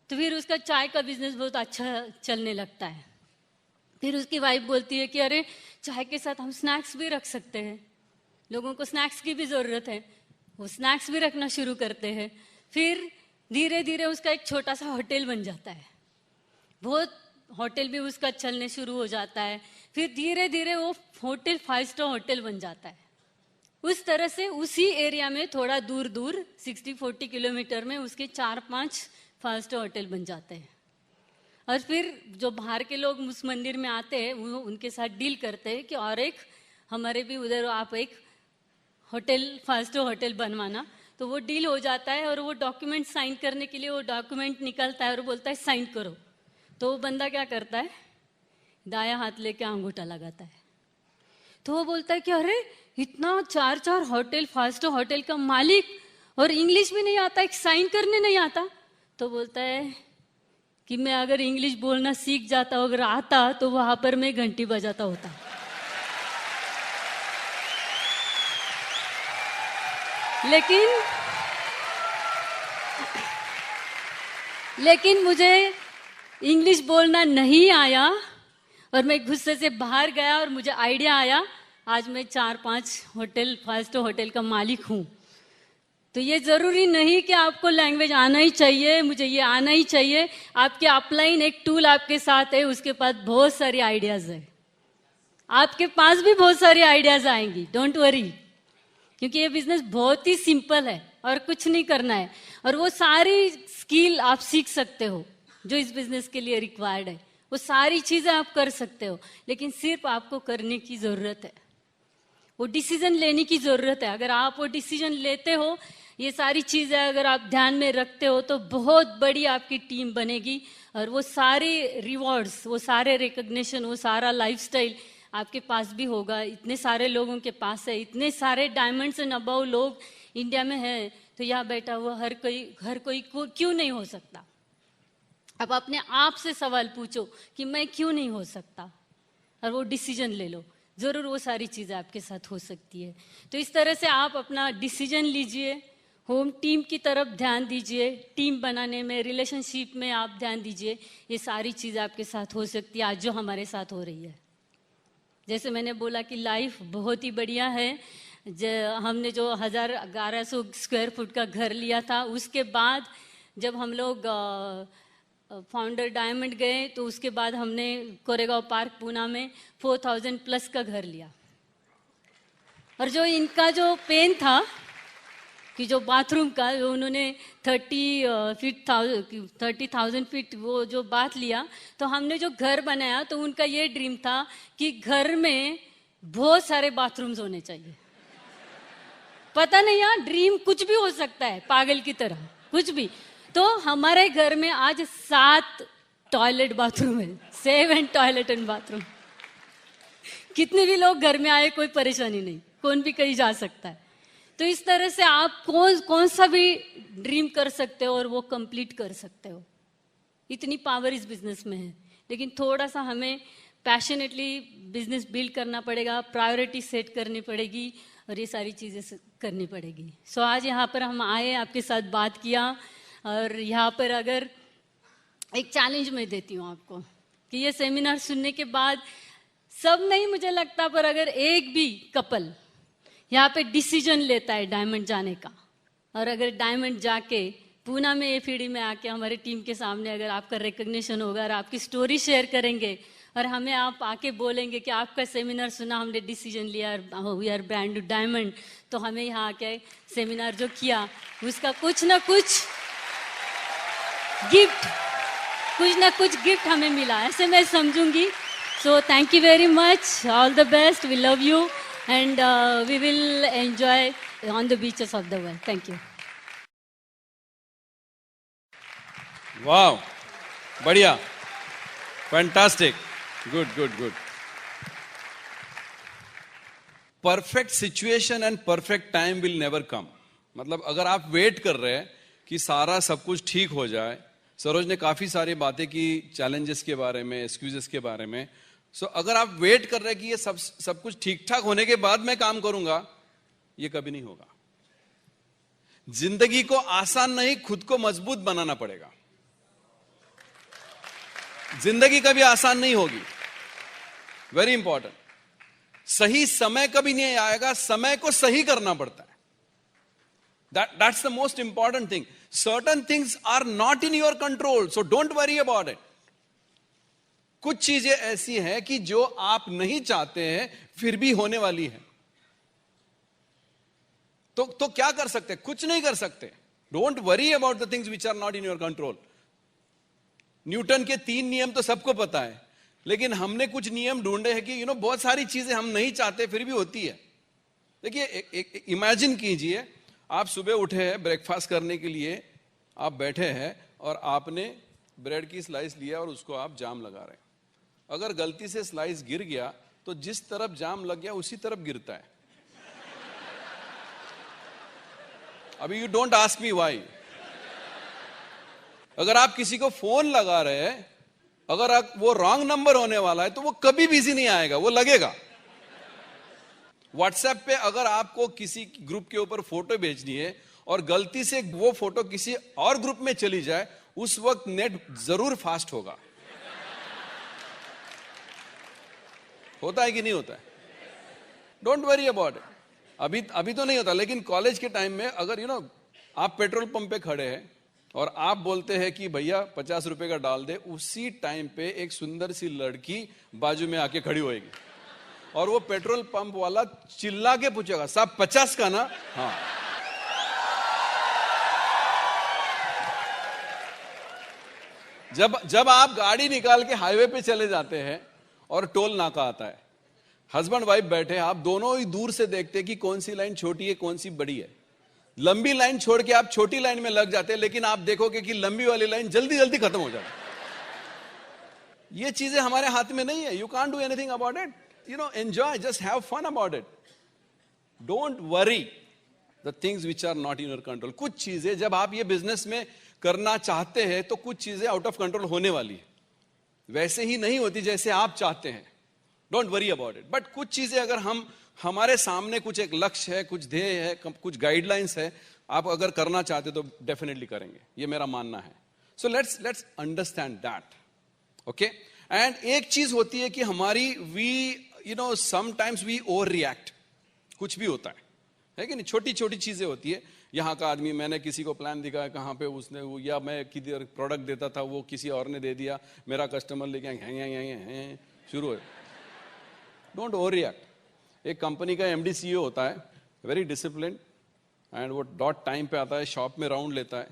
तो फिर उसका चाय का बिजनेस बहुत अच्छा चलने लगता है। फिर उसकी वाइफ बोलती है कि अरे चाय के साथ हम स्नैक्स भी रख सकते हैं, लोगों को स्नैक्स की भी ज़रूरत है। वो स्नैक्स भी रखना शुरू करते हैं। फिर धीरे धीरे उसका एक छोटा सा होटल बन जाता है, बहुत होटल भी उसका चलने शुरू हो जाता है। फिर धीरे धीरे वो होटल 5 स्टार होटल बन जाता है। उस तरह से उसी एरिया में थोड़ा दूर दूर 60-40 किलोमीटर में उसके 4-5 5 स्टार होटल बन जाते हैं। और फिर जो बाहर के लोग उस मंदिर में आते हैं वो उनके साथ डील करते हैं कि और एक हमारे भी उधर आप एक होटल 5 स्टार होटल बनवाना। तो वो डील हो जाता है और वो डॉक्यूमेंट साइन करने के लिए वो डॉक्यूमेंट निकलता है और बोलता है साइन करो। तो वो बंदा क्या करता है, दाया हाथ लेके अंगूठा लगाता है। तो वो बोलता है कि अरे इतना 4-4 होटल 5 स्टार होटल का मालिक, और इंग्लिश भी नहीं आता, एक साइन करने नहीं आता। तो बोलता है कि मैं अगर इंग्लिश बोलना सीख जाता, अगर आता, तो वहां पर मैं घंटी बजाता होता। लेकिन मुझे इंग्लिश बोलना नहीं आया और मैं गुस्से से बाहर गया और मुझे आइडिया आया, आज मैं 4-5 होटल 5 स्टार होटल का मालिक हूँ। तो ये ज़रूरी नहीं कि आपको लैंग्वेज आना ही चाहिए, मुझे ये आना ही चाहिए। आपके अपलाइन एक टूल आपके साथ है, उसके पास बहुत सारी आइडियाज़ है, आपके पास भी बहुत सारी आइडियाज़ आएंगी, डोंट वरी। क्योंकि ये बिजनेस बहुत ही सिंपल है और कुछ नहीं करना है, और वो सारी स्किल आप सीख सकते हो जो इस बिजनेस के लिए रिक्वायर्ड है। वो सारी चीज़ें आप कर सकते हो, लेकिन सिर्फ आपको करने की ज़रूरत है, वो डिसीजन लेने की ज़रूरत है। अगर आप वो डिसीजन लेते हो, ये सारी चीज़ें अगर आप ध्यान में रखते हो, तो बहुत बड़ी आपकी टीम बनेगी, और वो सारे रिवॉर्ड्स, वो सारे रिकग्निशन, वो सारा लाइफस्टाइल आपके पास भी होगा। इतने सारे लोगों के पास है, इतने सारे डायमंड्स एंड अबव लोग इंडिया में हैं, तो यहाँ बैठा हुआ हर कोई क्यों नहीं हो सकता। अब अपने आप से सवाल पूछो कि मैं क्यों नहीं हो सकता, और वो डिसीजन ले लो, ज़रूर वो सारी चीज़ें आपके साथ हो सकती है। तो इस तरह से आप अपना डिसीजन लीजिए, होम टीम की तरफ ध्यान दीजिए, टीम बनाने में, रिलेशनशिप में आप ध्यान दीजिए। ये सारी चीज़ें आपके साथ हो सकती है आज जो हमारे साथ हो रही है। जैसे मैंने बोला कि लाइफ बहुत ही बढ़िया है। हमने जो 1100 स्क्वायर फुट का घर लिया था, उसके बाद जब हम लोग फाउंडर डायमंड गए तो उसके बाद हमने कोरेगांव पार्क पूना में 4000 प्लस का घर लिया। और जो इनका जो पेन था कि जो बाथरूम का उन्होंने 30,000 फीट वो जो बात लिया, तो हमने जो घर बनाया तो उनका ये ड्रीम था कि घर में बहुत सारे बाथरूम्स होने चाहिए। पता नहीं यार, ड्रीम कुछ भी हो सकता है, पागल की तरह कुछ भी। तो हमारे घर में आज 7 टॉयलेट बाथरूम है, 7 टॉयलेट एंड बाथरूम। कितने भी लोग घर में आए कोई परेशानी नहीं, कौन भी कहीं जा सकता है। तो इस तरह से आप कौन सा भी ड्रीम कर सकते हो और वो कंप्लीट कर सकते हो। इतनी पावर इस बिजनेस में है, लेकिन थोड़ा सा हमें पैशनेटली बिजनेस बिल्ड करना पड़ेगा, प्रायोरिटी सेट करनी पड़ेगी और ये सारी चीज़ें करनी पड़ेगी। सो आज यहाँ पर हम आए, आपके साथ बात किया। और यहाँ पर अगर एक चैलेंज मैं देती हूँ आपको कि ये सेमिनार सुनने के बाद सब नहीं मुझे लगता, पर अगर एक भी कपल यहाँ पे डिसीजन लेता है डायमंड जाने का, और अगर डायमंड जाके पूना में एफईडी में आके हमारे टीम के सामने अगर आपका रिकग्निशन होगा और आपकी स्टोरी शेयर करेंगे और हमें आप आके बोलेंगे कि आपका सेमिनार सुना, हमने डिसीजन लिया, we are brand new diamond, तो हमें यहाँ आके सेमिनार जो किया उसका कुछ ना कुछ गिफ्ट हमें मिला, ऐसे मैं समझूंगी। So thank you very much, all the best, we love you and we will enjoy on the beaches of the world. Thank you. Wow, बढ़िया, fantastic, good. Perfect situation and perfect time will never come. मतलब अगर आप wait कर रहे हैं कि सारा सब कुछ ठीक हो जाए, सरोज ने काफी सारी बातें की चैलेंजेस के बारे में, एक्सक्यूजेस के बारे में। सो अगर आप वेट कर रहे हैं कि ये सब कुछ ठीक ठाक होने के बाद मैं काम करूंगा, ये कभी नहीं होगा। जिंदगी को आसान नहीं, खुद को मजबूत बनाना पड़ेगा। जिंदगी कभी आसान नहीं होगी, वेरी इंपॉर्टेंट। सही समय कभी नहीं आएगा, समय को सही करना पड़ता है। That's the most important thing. Certain things are not in your control, so don't worry about it. कुछ चीजें ऐसी हैं कि जो आप नहीं चाहते हैं फिर भी होने वाली है। तो क्या कर सकते हैं? कुछ नहीं कर सकते। Don't worry about the things which are not in your control. Newton के 3 नियम तो सबको पता है, लेकिन हमने कुछ नियम ढूंढे हैं कि बहुत सारी चीजें हम नहीं चाहते फिर भी होती है। देखिए, इमेजिन कीजिए, आप सुबह उठे हैं ब्रेकफास्ट करने के लिए, आप बैठे हैं और आपने ब्रेड की स्लाइस लिया और उसको आप जाम लगा रहे हैं। अगर गलती से स्लाइस गिर गया तो जिस तरफ जाम लग गया उसी तरफ गिरता है। अभी you don't ask me why. अगर आप किसी को फोन लगा रहे हैं, अगर वो रॉन्ग नंबर होने वाला है तो वो कभी बिजी नहीं आएगा, वो लगेगा। व्हाट्सएप पे अगर आपको किसी ग्रुप के ऊपर फोटो भेजनी है और गलती से वो फोटो किसी और ग्रुप में चली जाए, उस वक्त नेट जरूर फास्ट होगा। होता है कि नहीं होता है? Don't worry about it. अभी तो नहीं होता, लेकिन कॉलेज के टाइम में अगर आप पेट्रोल पंप पे खड़े हैं और आप बोलते हैं कि भैया 50 रुपए का डाल दे, उसी टाइम पे एक सुंदर सी लड़की बाजू में आके खड़ी होएगी और वो पेट्रोल पंप वाला चिल्ला के पूछेगा, साहब 50 का ना? हाँ। जब आप गाड़ी निकाल के हाईवे पे चले जाते हैं और टोल नाका आता है, हस्बैंड वाइफ बैठे, आप दोनों ही दूर से देखते हैं कि कौन सी लाइन छोटी है कौन सी बड़ी है। लंबी लाइन छोड़ के आप छोटी लाइन में लग जाते हैं, लेकिन आप देखोगे कि लंबी वाली लाइन जल्दी जल्दी खत्म हो जाती है। ये चीजें हमारे हाथ में नहीं है। You can't do anything about it. Enjoy, just have fun about it. Don't worry the things which are not in your control. कुछ चीजें जब आप ये बिजनेस में करना चाहते हैं तो कुछ चीजें आउट ऑफ कंट्रोल होने वाली है, वैसे ही नहीं होती जैसे आप चाहते हैं। Don't worry about it. But कुछ चीजें अगर हमारे सामने कुछ एक लक्ष्य है, कुछ ध्येय है, कुछ गाइडलाइंस है, आप अगर करना चाहते तो डेफिनेटली करेंगे, ये मेरा मानना है। So let's understand that, okay. And एक चीज होती है कि हमारी we sometimes we over react, कुछ भी होता है कि नहीं, छोटी छोटी चीजें होती है। यहाँ का आदमी, मैंने किसी को प्लान दिखाया कहाँ पे उसने वो, या मैं किधर प्रोडक्ट देता था वो किसी और ने दे दिया, मेरा कस्टमर लेके हैं शुरू हो। Don't over react. एक कंपनी का एमडी सीईओ होता है, वेरी डिसिप्लिन, एंड वो डॉट टाइम पे आता है, शॉप में राउंड लेता है,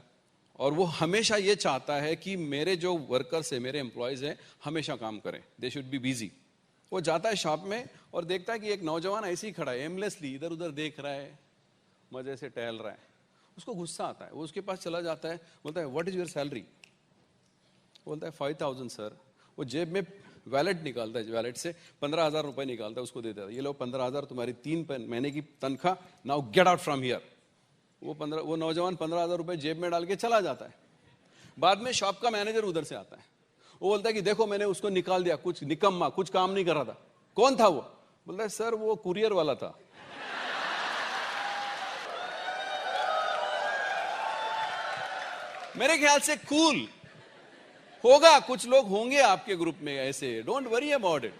और वो हमेशा ये चाहता है कि मेरे जो वर्कर्स है, मेरे एम्प्लॉयज हैं, हमेशा काम करें, दे शुड बी बिजी। वो जाता है शॉप में और देखता है कि एक नौजवान ऐसे ही खड़ा है, एमलेसली इधर उधर देख रहा है, मजे से टहल रहा है। उसको गुस्सा आता है, वो उसके पास चला जाता है, बोलता है व्हाट इज योर सैलरी? बोलता है 5000 सर। वो जेब में वैलेट निकालता है, वैलेट से 15,000 रुपए निकालता है, उसको देता है, ये लो 15,000 तुम्हारी 3 महीने की तनख्वाह, now get out from here. वो नौजवान 15,000 रुपए जेब में डाल के चला जाता है। बाद में शॉप का मैनेजर उधर से आता है, वो बोलता है कि देखो मैंने उसको निकाल दिया, कुछ निकम्मा, कुछ काम नहीं कर रहा था। कौन था वो? बोलता है सर वो कुरियर वाला था। मेरे ख्याल से कूल होगा, कुछ लोग होंगे आपके ग्रुप में ऐसे, don't worry about it.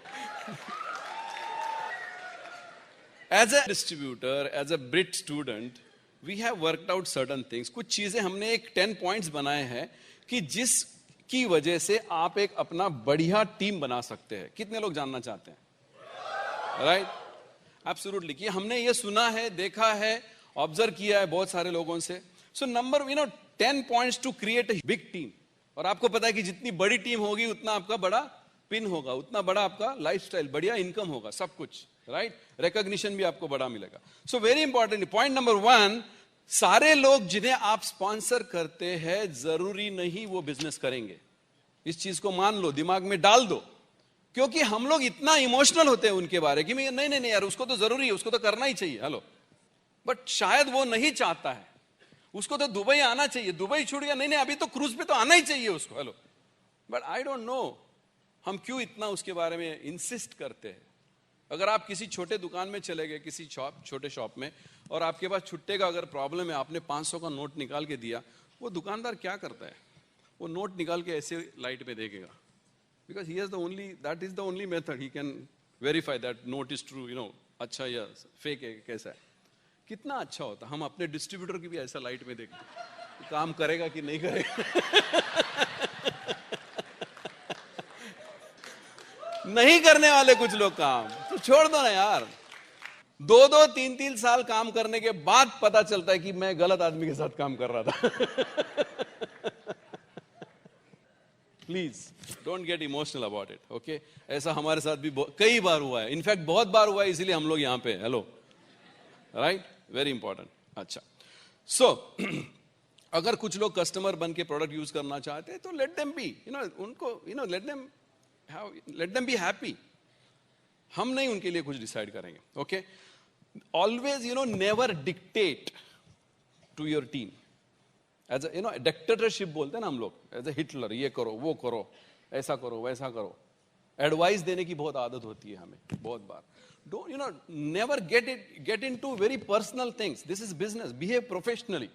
As a distributor, as a Britt student, we have worked out certain things. कुछ चीजें हमने एक 10 पॉइंट्स बनाए हैं कि जिसकी वजह से आप एक अपना बढ़िया टीम बना सकते हैं। कितने लोग जानना चाहते हैं? Right, absolutely. कि हमने ये सुना है, देखा है, ऑब्जर्व किया है बहुत सारे लोगों से। So number 10 points to create a big team. और आपको पता है कि जितनी बड़ी टीम होगी उतना आपका बड़ा पिन होगा, उतना बड़ा आपका लाइफस्टाइल, बढ़िया इनकम होगा, सब कुछ, राइट? रिकॉग्निशन भी आपको बड़ा मिलेगा। So very important point number 1, सारे लोग जिन्हें आप स्पॉन्सर करते हैं जरूरी नहीं वो बिजनेस करेंगे। इस चीज को मान लो, दिमाग में डाल दो, क्योंकि हम लोग इतना इमोशनल होते हैं उनके बारे कि नहीं नहीं नहीं यार, उसको तो जरूरी है, उसको तो करना ही चाहिए, हेलो। बट शायद वो नहीं चाहता है, उसको तो दुबई आना चाहिए, दुबई छूट गया, नहीं नहीं अभी तो क्रूज पे तो आना ही चाहिए उसको, hello. But I don't know हम क्यों इतना उसके बारे में इंसिस्ट करते हैं। अगर आप किसी छोटे दुकान में चले गए, किसी छोटे शॉप में, और आपके पास छुट्टे का अगर प्रॉब्लम है, आपने 500 का नोट निकाल के दिया, वो दुकानदार क्या करता है? वो नोट निकाल के ऐसे लाइट में देखेगा, because he has the only, that is the only method he can verify that note is true, अच्छा या फेक है, कैसा है। कितना अच्छा होता हम अपने डिस्ट्रीब्यूटर की भी ऐसा लाइट में देखते, काम करेगा कि नहीं करेगा। नहीं करने वाले कुछ लोग काम, तो छोड़ दो ना यार। 2-2, 3-3 साल काम करने के बाद पता चलता है कि मैं गलत आदमी के साथ काम कर रहा था। Please don't get emotional about it, okay? ऐसा हमारे साथ भी कई बार हुआ है, इनफैक्ट बहुत बार हुआ है, इसीलिए हम लोग यहां पे, हेलो, राइट? Very important. अच्छा, सो अगर कुछ लोग कस्टमर बन के प्रोडक्ट यूज करना चाहते हैं तो लेट देम बी, उनको लेट देम बी हैप्पी। हम नहीं उनके लिए कुछ डिसाइड करेंगे, okay? Always never dictate to your team. As dictatorship बोलते हैं ना हम लोग, एज ए हिटलर, ये करो वो करो, ऐसा करो वैसा करो। एडवाइस देने की बहुत आदत होती है हमें बहुत बार। Don't never get into very personal things. This is business. Behave professionally.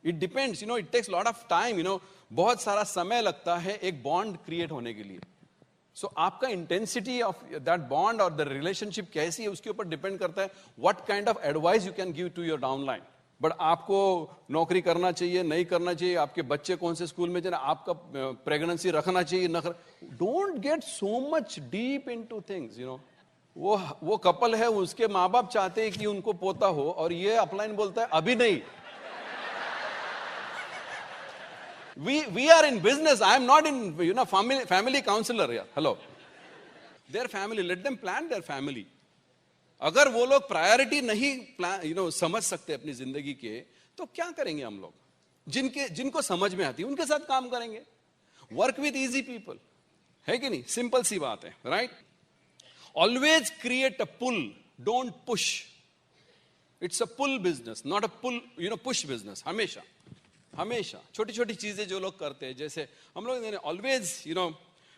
It depends, it takes a lot of time, बहुत सारा समय लगता है एक बॉन्ड क्रिएट होने के लिए। सो आपका इंटेंसिटी ऑफ दैट बॉन्ड और द रिलेशनशिप कैसी है उसके ऊपर डिपेंड करता है what kind of advice you can give to your downline. But आपको नौकरी करना चाहिए, नहीं करना चाहिए, आपके बच्चे कौन से स्कूल में जाना, आपका प्रेगनेंसी रखना चाहिए न, don't get so much deep into things. वो कपल है, उसके माँ बाप चाहते हैं कि उनको पोता हो, और ये अपलाइन बोलता है अभी नहीं। we are in business. I am not in family counselor here, hello. Their family, let them plan their family. अगर वो लोग प्रायोरिटी नहीं समझ सकते अपनी जिंदगी के, तो क्या करेंगे हम लोग? जिनको समझ में आती है उनके साथ काम करेंगे। वर्क विद इजी पीपल, है कि नहीं? सिंपल सी बात है, right? Always create a pull, don't push. It's a pull business, not a push business. हमेशा छोटी छोटी चीजें जो लोग करते हैं, जैसे हम लोग ऑलवेज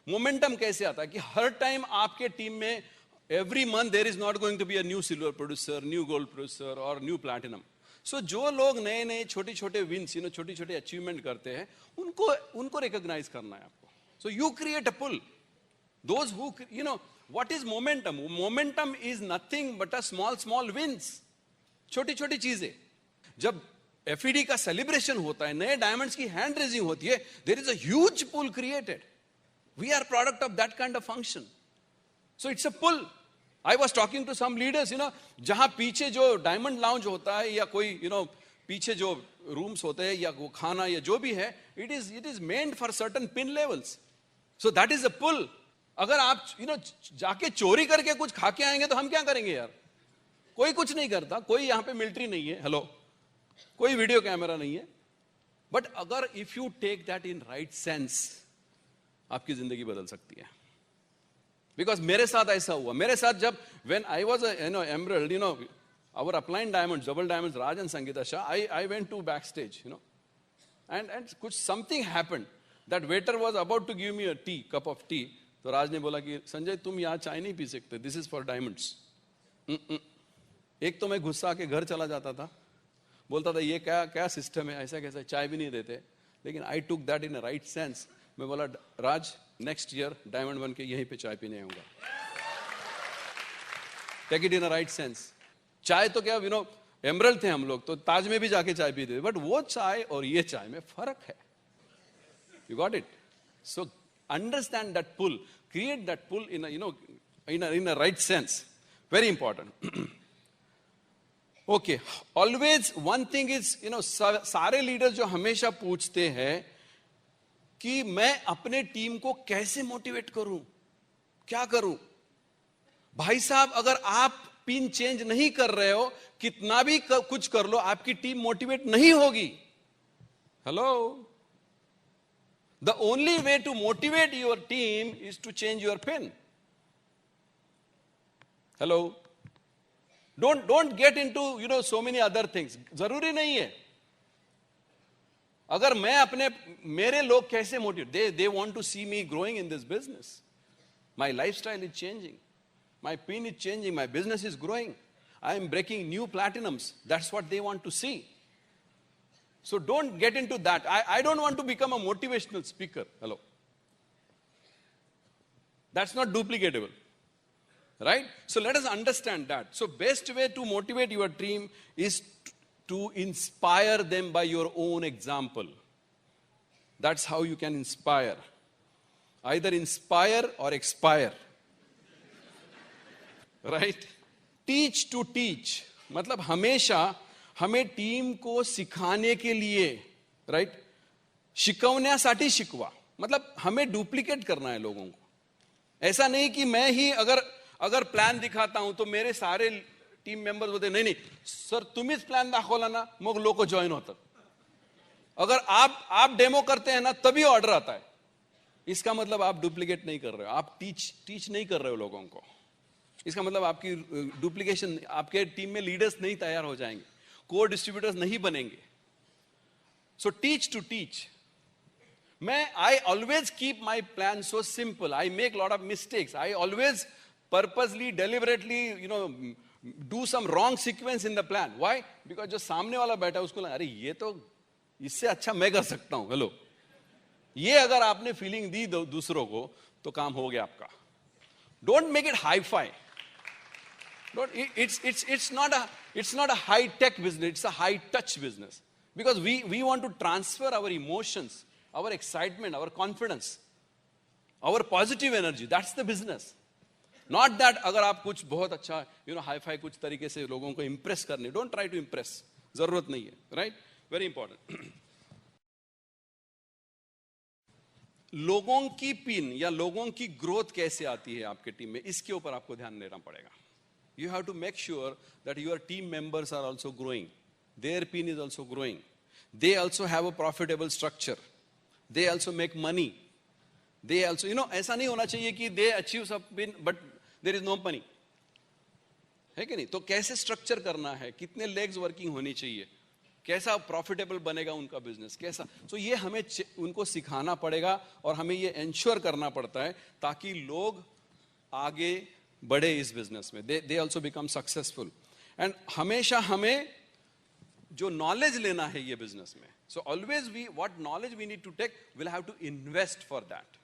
मोमेंटम कैसे आता है कि हर टाइम आपके टीम में every month there is not going to be a new silver producer, new gold producer और न्यू प्लैटिनम। सो जो लोग नए छोटे छोटे विन्स, छोटी छोटी अचीवमेंट करते हैं, उनको रिकॉग्नाइज करना है आपको। So you create a pool. Those who, What is momentum? Momentum is nothing but a small wins. छोटी छोटी चीजें. जब FED का सेलिब्रेशन होता है, नए डायमंड्स की हैंड रेजिंग होती है, there is a huge pull created. We are product of that kind of function. So it's a pull. I was talking to some leaders, जहां पीछे जो डायमंड लाउंज होता है या कोई पीछे जो रूम्स होते हैं या वो खाना या जो भी है, it is meant for certain pin levels. So that is a pull. अगर आप जाके चोरी करके कुछ खा के आएंगे तो हम क्या करेंगे यार? कोई कुछ नहीं करता, कोई यहां पे मिलिट्री नहीं है, हेलो, कोई वीडियो कैमरा नहीं है. बट अगर if you take that in right sense, आपकी जिंदगी बदल सकती है. बिकॉज मेरे साथ ऐसा हुआ. मेरे साथ जब when I was emerald, our upline diamonds, double diamonds, Raj and Sangeeta Shah, I went to backstage, and something happened. That waiter was about to give me a cup of tea. तो राज ने बोला कि संजय तुम यहाँ चाय नहीं P सकते, this is for diamonds. एक तो मैं गुस्सा के घर चला जाता था, बोलता था ये क्या सिस्टम है, ऐसा कैसा, चाय भी नहीं देते. लेकिन I took that in a right sense. मैं बोला राज नेक्स्ट ईयर डायमंड बन के यहीं पे चाय पीने आऊंगा. Take it in a right sense. चाय तो क्या एमरल्ड थे हम लोग, तो ताज में भी जाके चाय पीते थे, बट वो चाय और ये चाय में फर्क है. You got it? So understand that pull, create that pull in a right sense. Very important. Okay, always one thing is, सारे लीडर्स जो हमेशा पूछते हैं कि मैं अपने टीम को कैसे मोटिवेट करूं, क्या करूं. भाई साहब, अगर आप पिन चेंज नहीं कर रहे हो, कितना भी कुछ कर लो, आपकी टीम मोटिवेट नहीं होगी. Hello. The only way to motivate your team is to change your pin. Hello. Don't get into so many other things. जरूरी नहीं है. अगर मैं मेरे लोग कैसे motivate, they want to see me growing in this business. My lifestyle is changing. My pin is changing. My business is growing. I am breaking new platinums. That's what they want to see. So don't get into that. I don't want to become a motivational speaker. Hello. That's not duplicatable. Right? So let us understand that. So best way to motivate your team is to inspire them by your own example. That's how you can inspire. Either inspire or expire. Right? Teach to teach. मतलब हमेशा हमें team को सिखाने के लिए, right, शिकवण्यासाठी शिकवा. मतलब हमें डुप्लीकेट करना है लोगों को. ऐसा नहीं कि मैं ही अगर प्लान दिखाता हूं तो मेरे सारे टीम मेंबर्स बोलते नहीं सर तुम्हीच प्लान दाखवला ना, मग लोक जॉइन होतात. अगर आप डेमो करते हैं ना तभी ऑर्डर आता है. इसका मतलब आप डुप्लीकेट नहीं कर रहे हो, आप टीच नहीं कर रहे हो लोगों को. इसका मतलब आपकी डुप्लीकेशन, आपके टीम में लीडर्स नहीं तैयार हो जाएंगे, को डिस्ट्रीब्यूटर्स नहीं बनेंगे. So teach to teach. I always keep my plan so simple. I make a lot of mistakes. I always purposely, deliberately, do some wrong sequence in the plan. Why? Because जो सामने वाला बैठा है उसको लगा अरे ये तो इससे अच्छा मैं कर सकता हूं. हेलो. ये अगर आपने फीलिंग दी दूसरों को तो काम हो गया आपका. Don't make it hi-fi. It's not a high-tech business. It's a high-touch business. Because we want to transfer our emotions, our excitement, our confidence, our positive energy. That's the business. Not that अगर आप कुछ बहुत अच्छा hi-fi कुछ तरीके से लोगों को impress करने. Don't try to impress. जरूरत नहीं है. Right? Very important. लोगों की पिन या लोगों की ग्रोथ कैसे आती है आपके टीम में, इसके ऊपर आपको ध्यान देना पड़ेगा. You have to make sure that your team members are also growing. Their pin is also growing. They also have a profitable structure. They also make money. They also, ऐसा नहीं होना चाहिए कि they achieve some pin but there is no money. है कि नहीं? तो कैसे स्ट्रक्चर करना है, कितने लेग्स वर्किंग होनी चाहिए, कैसा प्रॉफिटेबल बनेगा उनका बिजनेस, कैसा. तो ये हमें उनको सिखाना पड़ेगा और हमें ये एंश्योर करना पड़ता है ताकि लोग आगे बढ़े इस बिजनेस में. They also become successful. And हमेशा हमें जो नॉलेज लेना है ये बिजनेस में, so always what knowledge we need to take, will have to invest for that.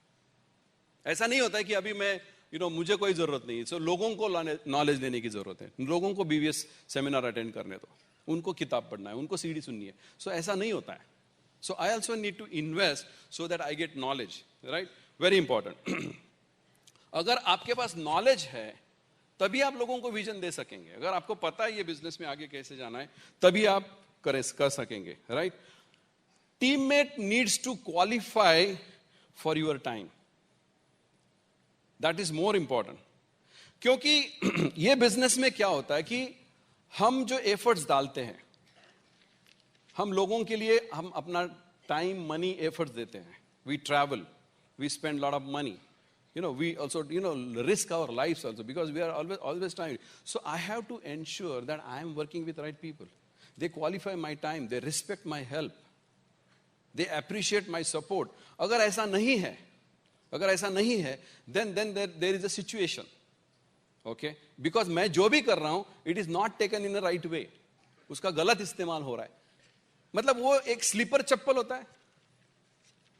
ऐसा नहीं होता है कि अभी मैं मुझे कोई जरूरत नहीं है, सो लोगों को नॉलेज लेने की जरूरत है, लोगों को बीवीएस सेमिनार अटेंड करने दो, उनको किताब पढ़ना है, उनको सीडी सुननी है. सो ऐसा नहीं होता है. So I also need to invest so that I get knowledge, right? Very important. अगर आपके पास नॉलेज है तभी आप लोगों को विजन दे सकेंगे. अगर आपको पता है ये बिजनेस में आगे कैसे जाना है, तभी आप कर सकेंगे, right? Teammate needs to qualify for your time. That is more important. क्योंकि ये बिजनेस में क्या होता है कि हम जो एफर्ट्स डालते हैं, हम लोगों के लिए हम अपना टाइम, मनी, एफर्ट्स देते हैं. We travel, we spend a lot of money, we also risk our lives also, because we are always trying. So I have to ensure that I am working with the right people. They qualify my time, they respect my help, they appreciate my support. अगर ऐसा नहीं है then there is a situation, okay? Because मैं जो भी कर रहा हूं, it is not taken in the right way. उसका गलत इस्तेमाल हो रहा है. मतलब वो एक स्लीपर चप्पल होता है,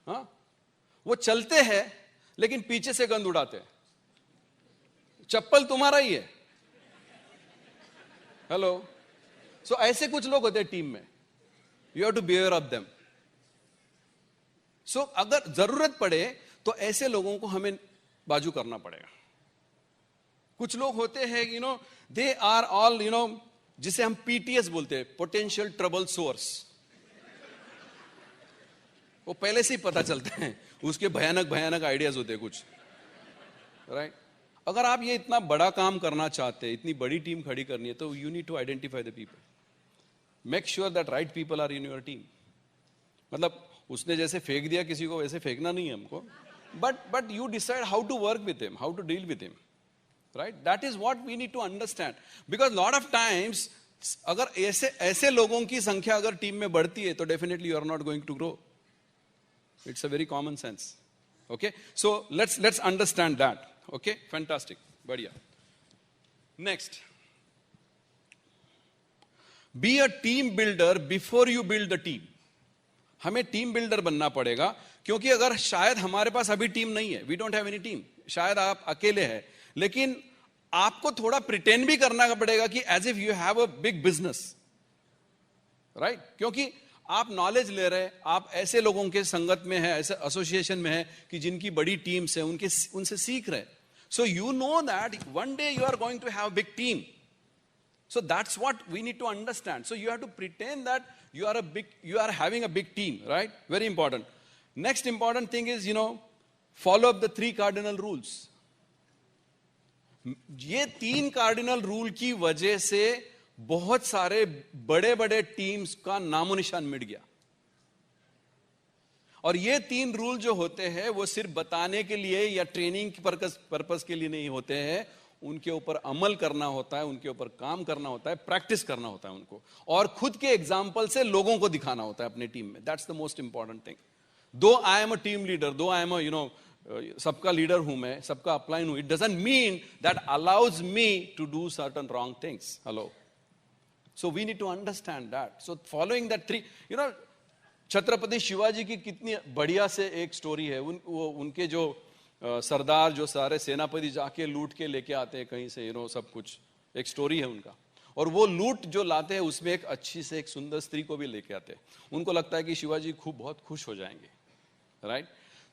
हाँ, वो चलते हैं लेकिन पीछे से गंद उड़ाते हैं. चप्पल तुम्हारा ही है. हेलो. सो ऐसे कुछ लोग होते हैं टीम में. You have to behave of them. So अगर जरूरत पड़े तो ऐसे लोगों को हमें बाजू करना पड़ेगा. कुछ लोग होते हैं दे आर ऑल जिसे हम पीटीएस बोलते हैं, पोटेंशियल ट्रबल सोर्स. वो पहले से ही पता चलते हैं, उसके भयानक आइडियाज होते हैं कुछ, राइट? अगर आप ये इतना बड़ा काम करना चाहते हैं, इतनी बड़ी टीम खड़ी करनी है, तो you need to identify the people. Make sure that right people are in your team. मतलब उसने जैसे फेंक दिया किसी को, वैसे फेंकना नहीं है हमको, but you decide how to work with him, how to deal with him, right? That is what we need to understand. Because lot of times अगर ऐसे लोगों की संख्या अगर टीम में बढ़ती है, तो definitely you are not going to grow. It's a very common sense. Okay, so let's understand that. Okay, fantastic, बढ़िया. Next, be a team builder before you build the team. हमें टीम बिल्डर बनना पड़ेगा, क्योंकि अगर शायद हमारे पास अभी team नहीं है, we don't have any team, शायद आप अकेले हैं, लेकिन आपको थोड़ा प्रिटेंड भी करना पड़ेगा कि as if you have a big business, right? क्योंकि आप नॉलेज ले रहे हैं, आप ऐसे लोगों के संगत में है, ऐसे एसोसिएशन में है कि जिनकी बड़ी टीम्स है, उनसे सीख रहे. So you know that one day you are going to have big team. So that's what we need to understand. So you have to pretend that you are having a big team, right? Very important. Next important thing is follow up the 3 cardinal rules. ये 3 cardinal rule की वजह से बहुत सारे बड़े teams का नामो निशान मिट गया. और ये 3 रूल जो होते हैं वो सिर्फ बताने के लिए या ट्रेनिंग पर्पस के लिए नहीं होते हैं. उनके ऊपर अमल करना होता है, उनके ऊपर काम करना होता है, प्रैक्टिस करना होता है उनको, और खुद के एग्जाम्पल से लोगों को दिखाना होता है अपने टीम में. That's the most important thing. Though I am a team leader, though I M सबका लीडर हूं मैं, सबका अपलाइन हूं, it doesn't mean that allows me to do certain wrong things. Hello. So we need to understand that. So following that 3, Chhatrapati Shivaji की कितनी बढ़िया से एक स्टोरी है. उनके जो सरदार, जो सारे सेनापति जाके लूट के लेके आते हैं कहीं से, सब कुछ एक स्टोरी है उनका. और वो लूट जो लाते हैं उसमें एक अच्छी से एक सुंदर स्त्री को भी लेके आते हैं. उनको लगता है कि शिवाजी बहुत खुश हो जाएंगे, राइट?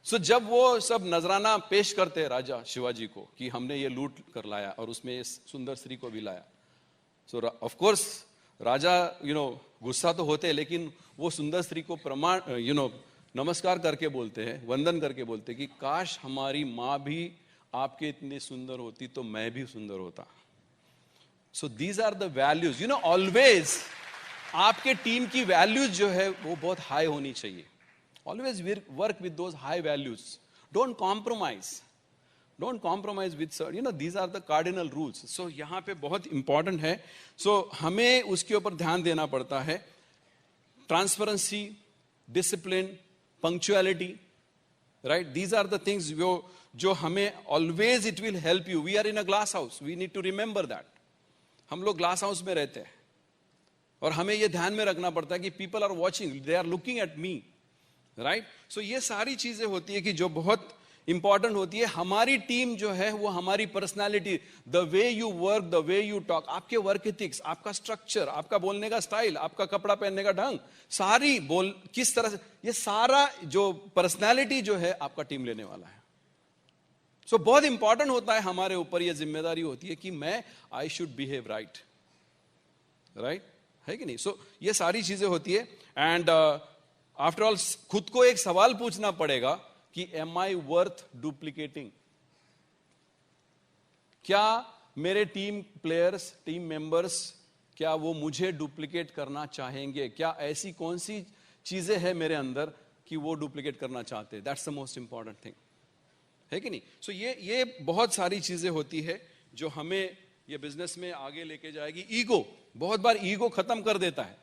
सो जब वो सब नजराना पेश करते हैं राजा शिवाजी को कि हमने ये लूट कर लाया और उसमें इस सुंदर स्त्री को भी लाया. सो ऑफ कोर्स राजा गुस्सा तो होते हैं, लेकिन वो सुंदर स्त्री को नमस्कार करके बोलते हैं, वंदन करके बोलते हैं कि काश हमारी माँ भी आपके इतनी सुंदर होती तो मैं भी सुंदर होता. So these are the values. Always आपके टीम की वैल्यूज जो है वो बहुत हाई होनी चाहिए. Always work with those high values. Don't compromise. Don't compromise with, these are the cardinal rules. So यहाँ पे बहुत important है. So हमें उसके ऊपर ध्यान देना पड़ता है. Transparency, discipline, punctuality, right? These are the things जो हमें always it will help you. We are in a glass house. We need to remember that. हम लोग glass house में रहते हैं और हमें ये ध्यान में रखना पड़ता है कि people are watching, they are looking at me, right? So ये सारी चीजें होती है कि जो बहुत इंपॉर्टेंट होती है हमारी टीम जो है, वो हमारी personality, the way you work, the way you talk, आपके वर्क एथिक्स, आपका स्ट्रक्चर, आपका बोलने का स्टाइल, आपका कपड़ा पहनने का ढंग, सारी बोल किस तरह से, ये सारा जो पर्सनालिटी जो है आपका टीम लेने वाला है। सो बहुत इंपॉर्टेंट होता है, हमारे ऊपर ये जिम्मेदारी होती है कि मैं I should behave right, right है कि नहीं। सो ये सारी चीजें होती है। एंड आफ्टर ऑल खुद को एक सवाल पूछना पड़ेगा कि एम आई वर्थ डुप्लीकेटिंग, क्या मेरे टीम प्लेयर्स, टीम मेंबर्स, क्या वो मुझे डुप्लीकेट करना चाहेंगे, क्या ऐसी कौन सी चीजें हैं मेरे अंदर कि वो डुप्लीकेट करना चाहते हैं। That's the most important thing, है कि नहीं। सो ये बहुत सारी चीजें होती है जो हमें ये बिजनेस में आगे लेके जाएगी। ईगो, बहुत बार ईगो खत्म कर देता है,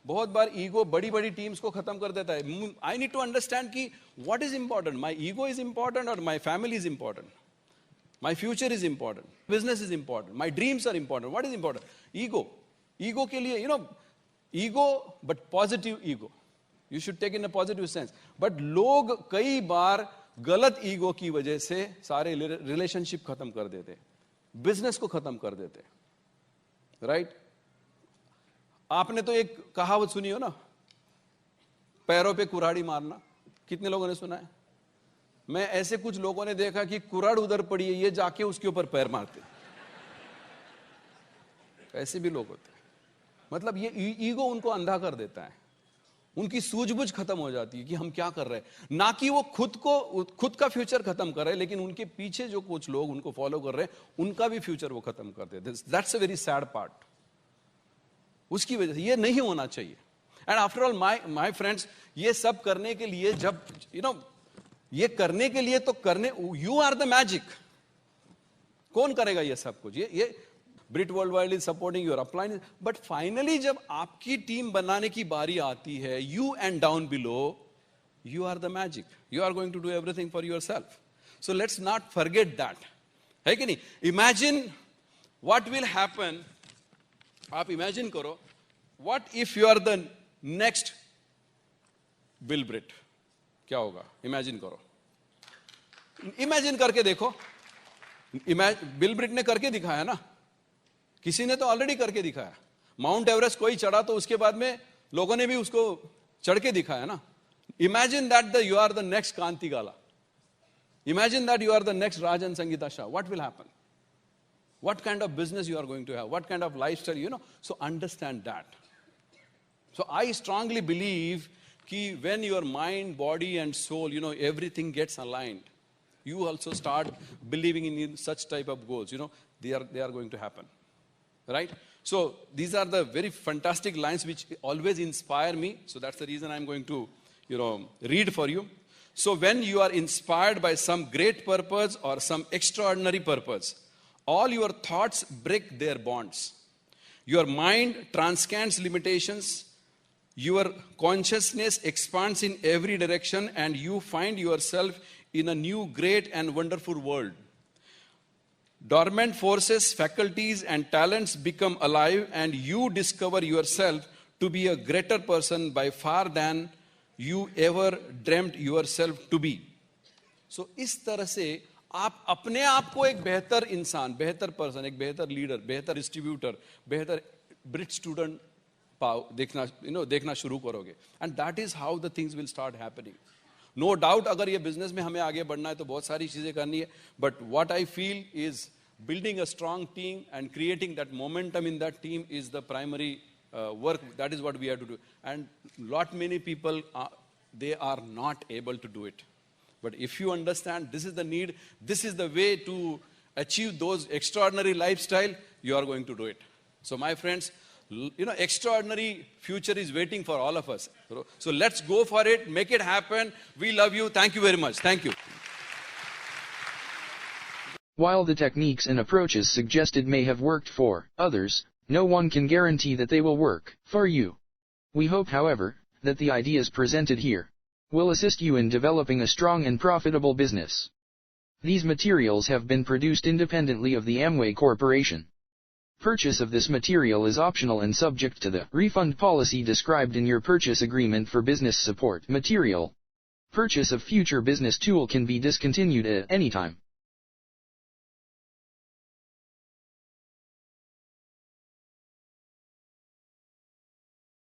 बहुत बार ईगो बड़ी बड़ी टीम्स को खत्म कर देता है। आई नीड टू अंडरस्टैंड कि what is important, my ego is important और my family is important, my future is important, business is important, my dreams are important, what is important. Ego के लिए ego, but positive ego, you should take in a positive sense. But लोग कई बार गलत ego की वजह से सारे relationship खत्म कर देते, बिजनेस को खत्म कर देते, राइट। आपने तो एक कहावत सुनी हो ना, पैरों पे कुऱ्हाड़ी मारना, कितने लोगों ने सुना है। मैं ऐसे कुछ लोगों ने देखा कि कुऱ्हाड़ उधर पड़ी है, ये जाके उसके ऊपर पैर मारते, ऐसे भी लोग होते हैं। मतलब ये ईगो उनको अंधा कर देता है, उनकी सूझबूझ खत्म हो जाती है कि हम क्या कर रहे हैं। ना कि वो खुद का फ्यूचर खत्म कर रहे हैं, लेकिन उनके पीछे जो कुछ लोग उनको फॉलो कर रहे हैं, उनका भी फ्यूचर वो खत्म कर देते हैं। That's a very sad part. उसकी वजह से ये नहीं होना चाहिए। And after all my friends, ये सब करने के लिए, जब ये करने के लिए तो करने, यू आर द मैजिक। कौन करेगा ये सब कुछ? ये Britt world wide is supporting your upline, but finally जब आपकी टीम बनाने की बारी आती है, you and down below, you are the magic, you are going to do everything for yourself. So let's not forget that, है कि नहीं। इमेजिन व्हाट विल हैपन, आप इमेजिन करो, what if you are the next Bill Britt, क्या होगा? Imagine करो, imagine करके देखो। बिल ब्रिट ने करके दिखाया ना, किसी ने तो ऑलरेडी करके दिखाया। माउंट एवरेस्ट कोई चढ़ा तो उसके बाद में लोगों ने भी उसको चढ़ के दिखाया ना। Imagine that you are the next Kanti Gala, imagine that you are the next Rajan Sangeeta Shah, what will happen? What kind of business you are going to have, what kind of lifestyle, so understand that. So I strongly believe that when your mind, body and soul, everything gets aligned, you also start believing in such type of goals, they are going to happen, right? So these are the very fantastic lines which always inspire me. So that's the reason I'm going to, read for you. So when you are inspired by some great purpose or some extraordinary purpose, all your thoughts break their bonds. Your mind transcends limitations. Your consciousness expands in every direction, and you find yourself in a new, great, and wonderful world. Dormant forces, faculties, and talents become alive, and you discover yourself to be a greater person by far than you ever dreamt yourself to be. So, इस तरह से आप अपने आप को एक बेहतर इंसान, बेहतर पर्सन, एक बेहतर लीडर, बेहतर डिस्ट्रीब्यूटर, बेहतर ब्रिट स्टूडेंट देखना शुरू करोगे। And that is how the things will start happening. No doubt, अगर ये बिजनेस में हमें आगे बढ़ना है तो बहुत सारी चीजें करनी है, but what I feel is building a strong team and creating that momentum in that team is the primary work. That is what we have to do. And lot many people they are not able to do it. But if you understand this is the need, this is the way to achieve those extraordinary lifestyle, you are going to do it. So my friends, extraordinary future is waiting for all of us. So let's go for it, make it happen. We love you. Thank you very much. Thank you. While the techniques and approaches suggested may have worked for others, no one can guarantee that they will work for you. We hope, however, that the ideas presented here will assist you in developing a strong and profitable business. These materials have been produced independently of the Amway Corporation. Purchase of this material is optional and subject to the refund policy described in your purchase agreement for business support material. Purchase of future business tool can be discontinued at any time.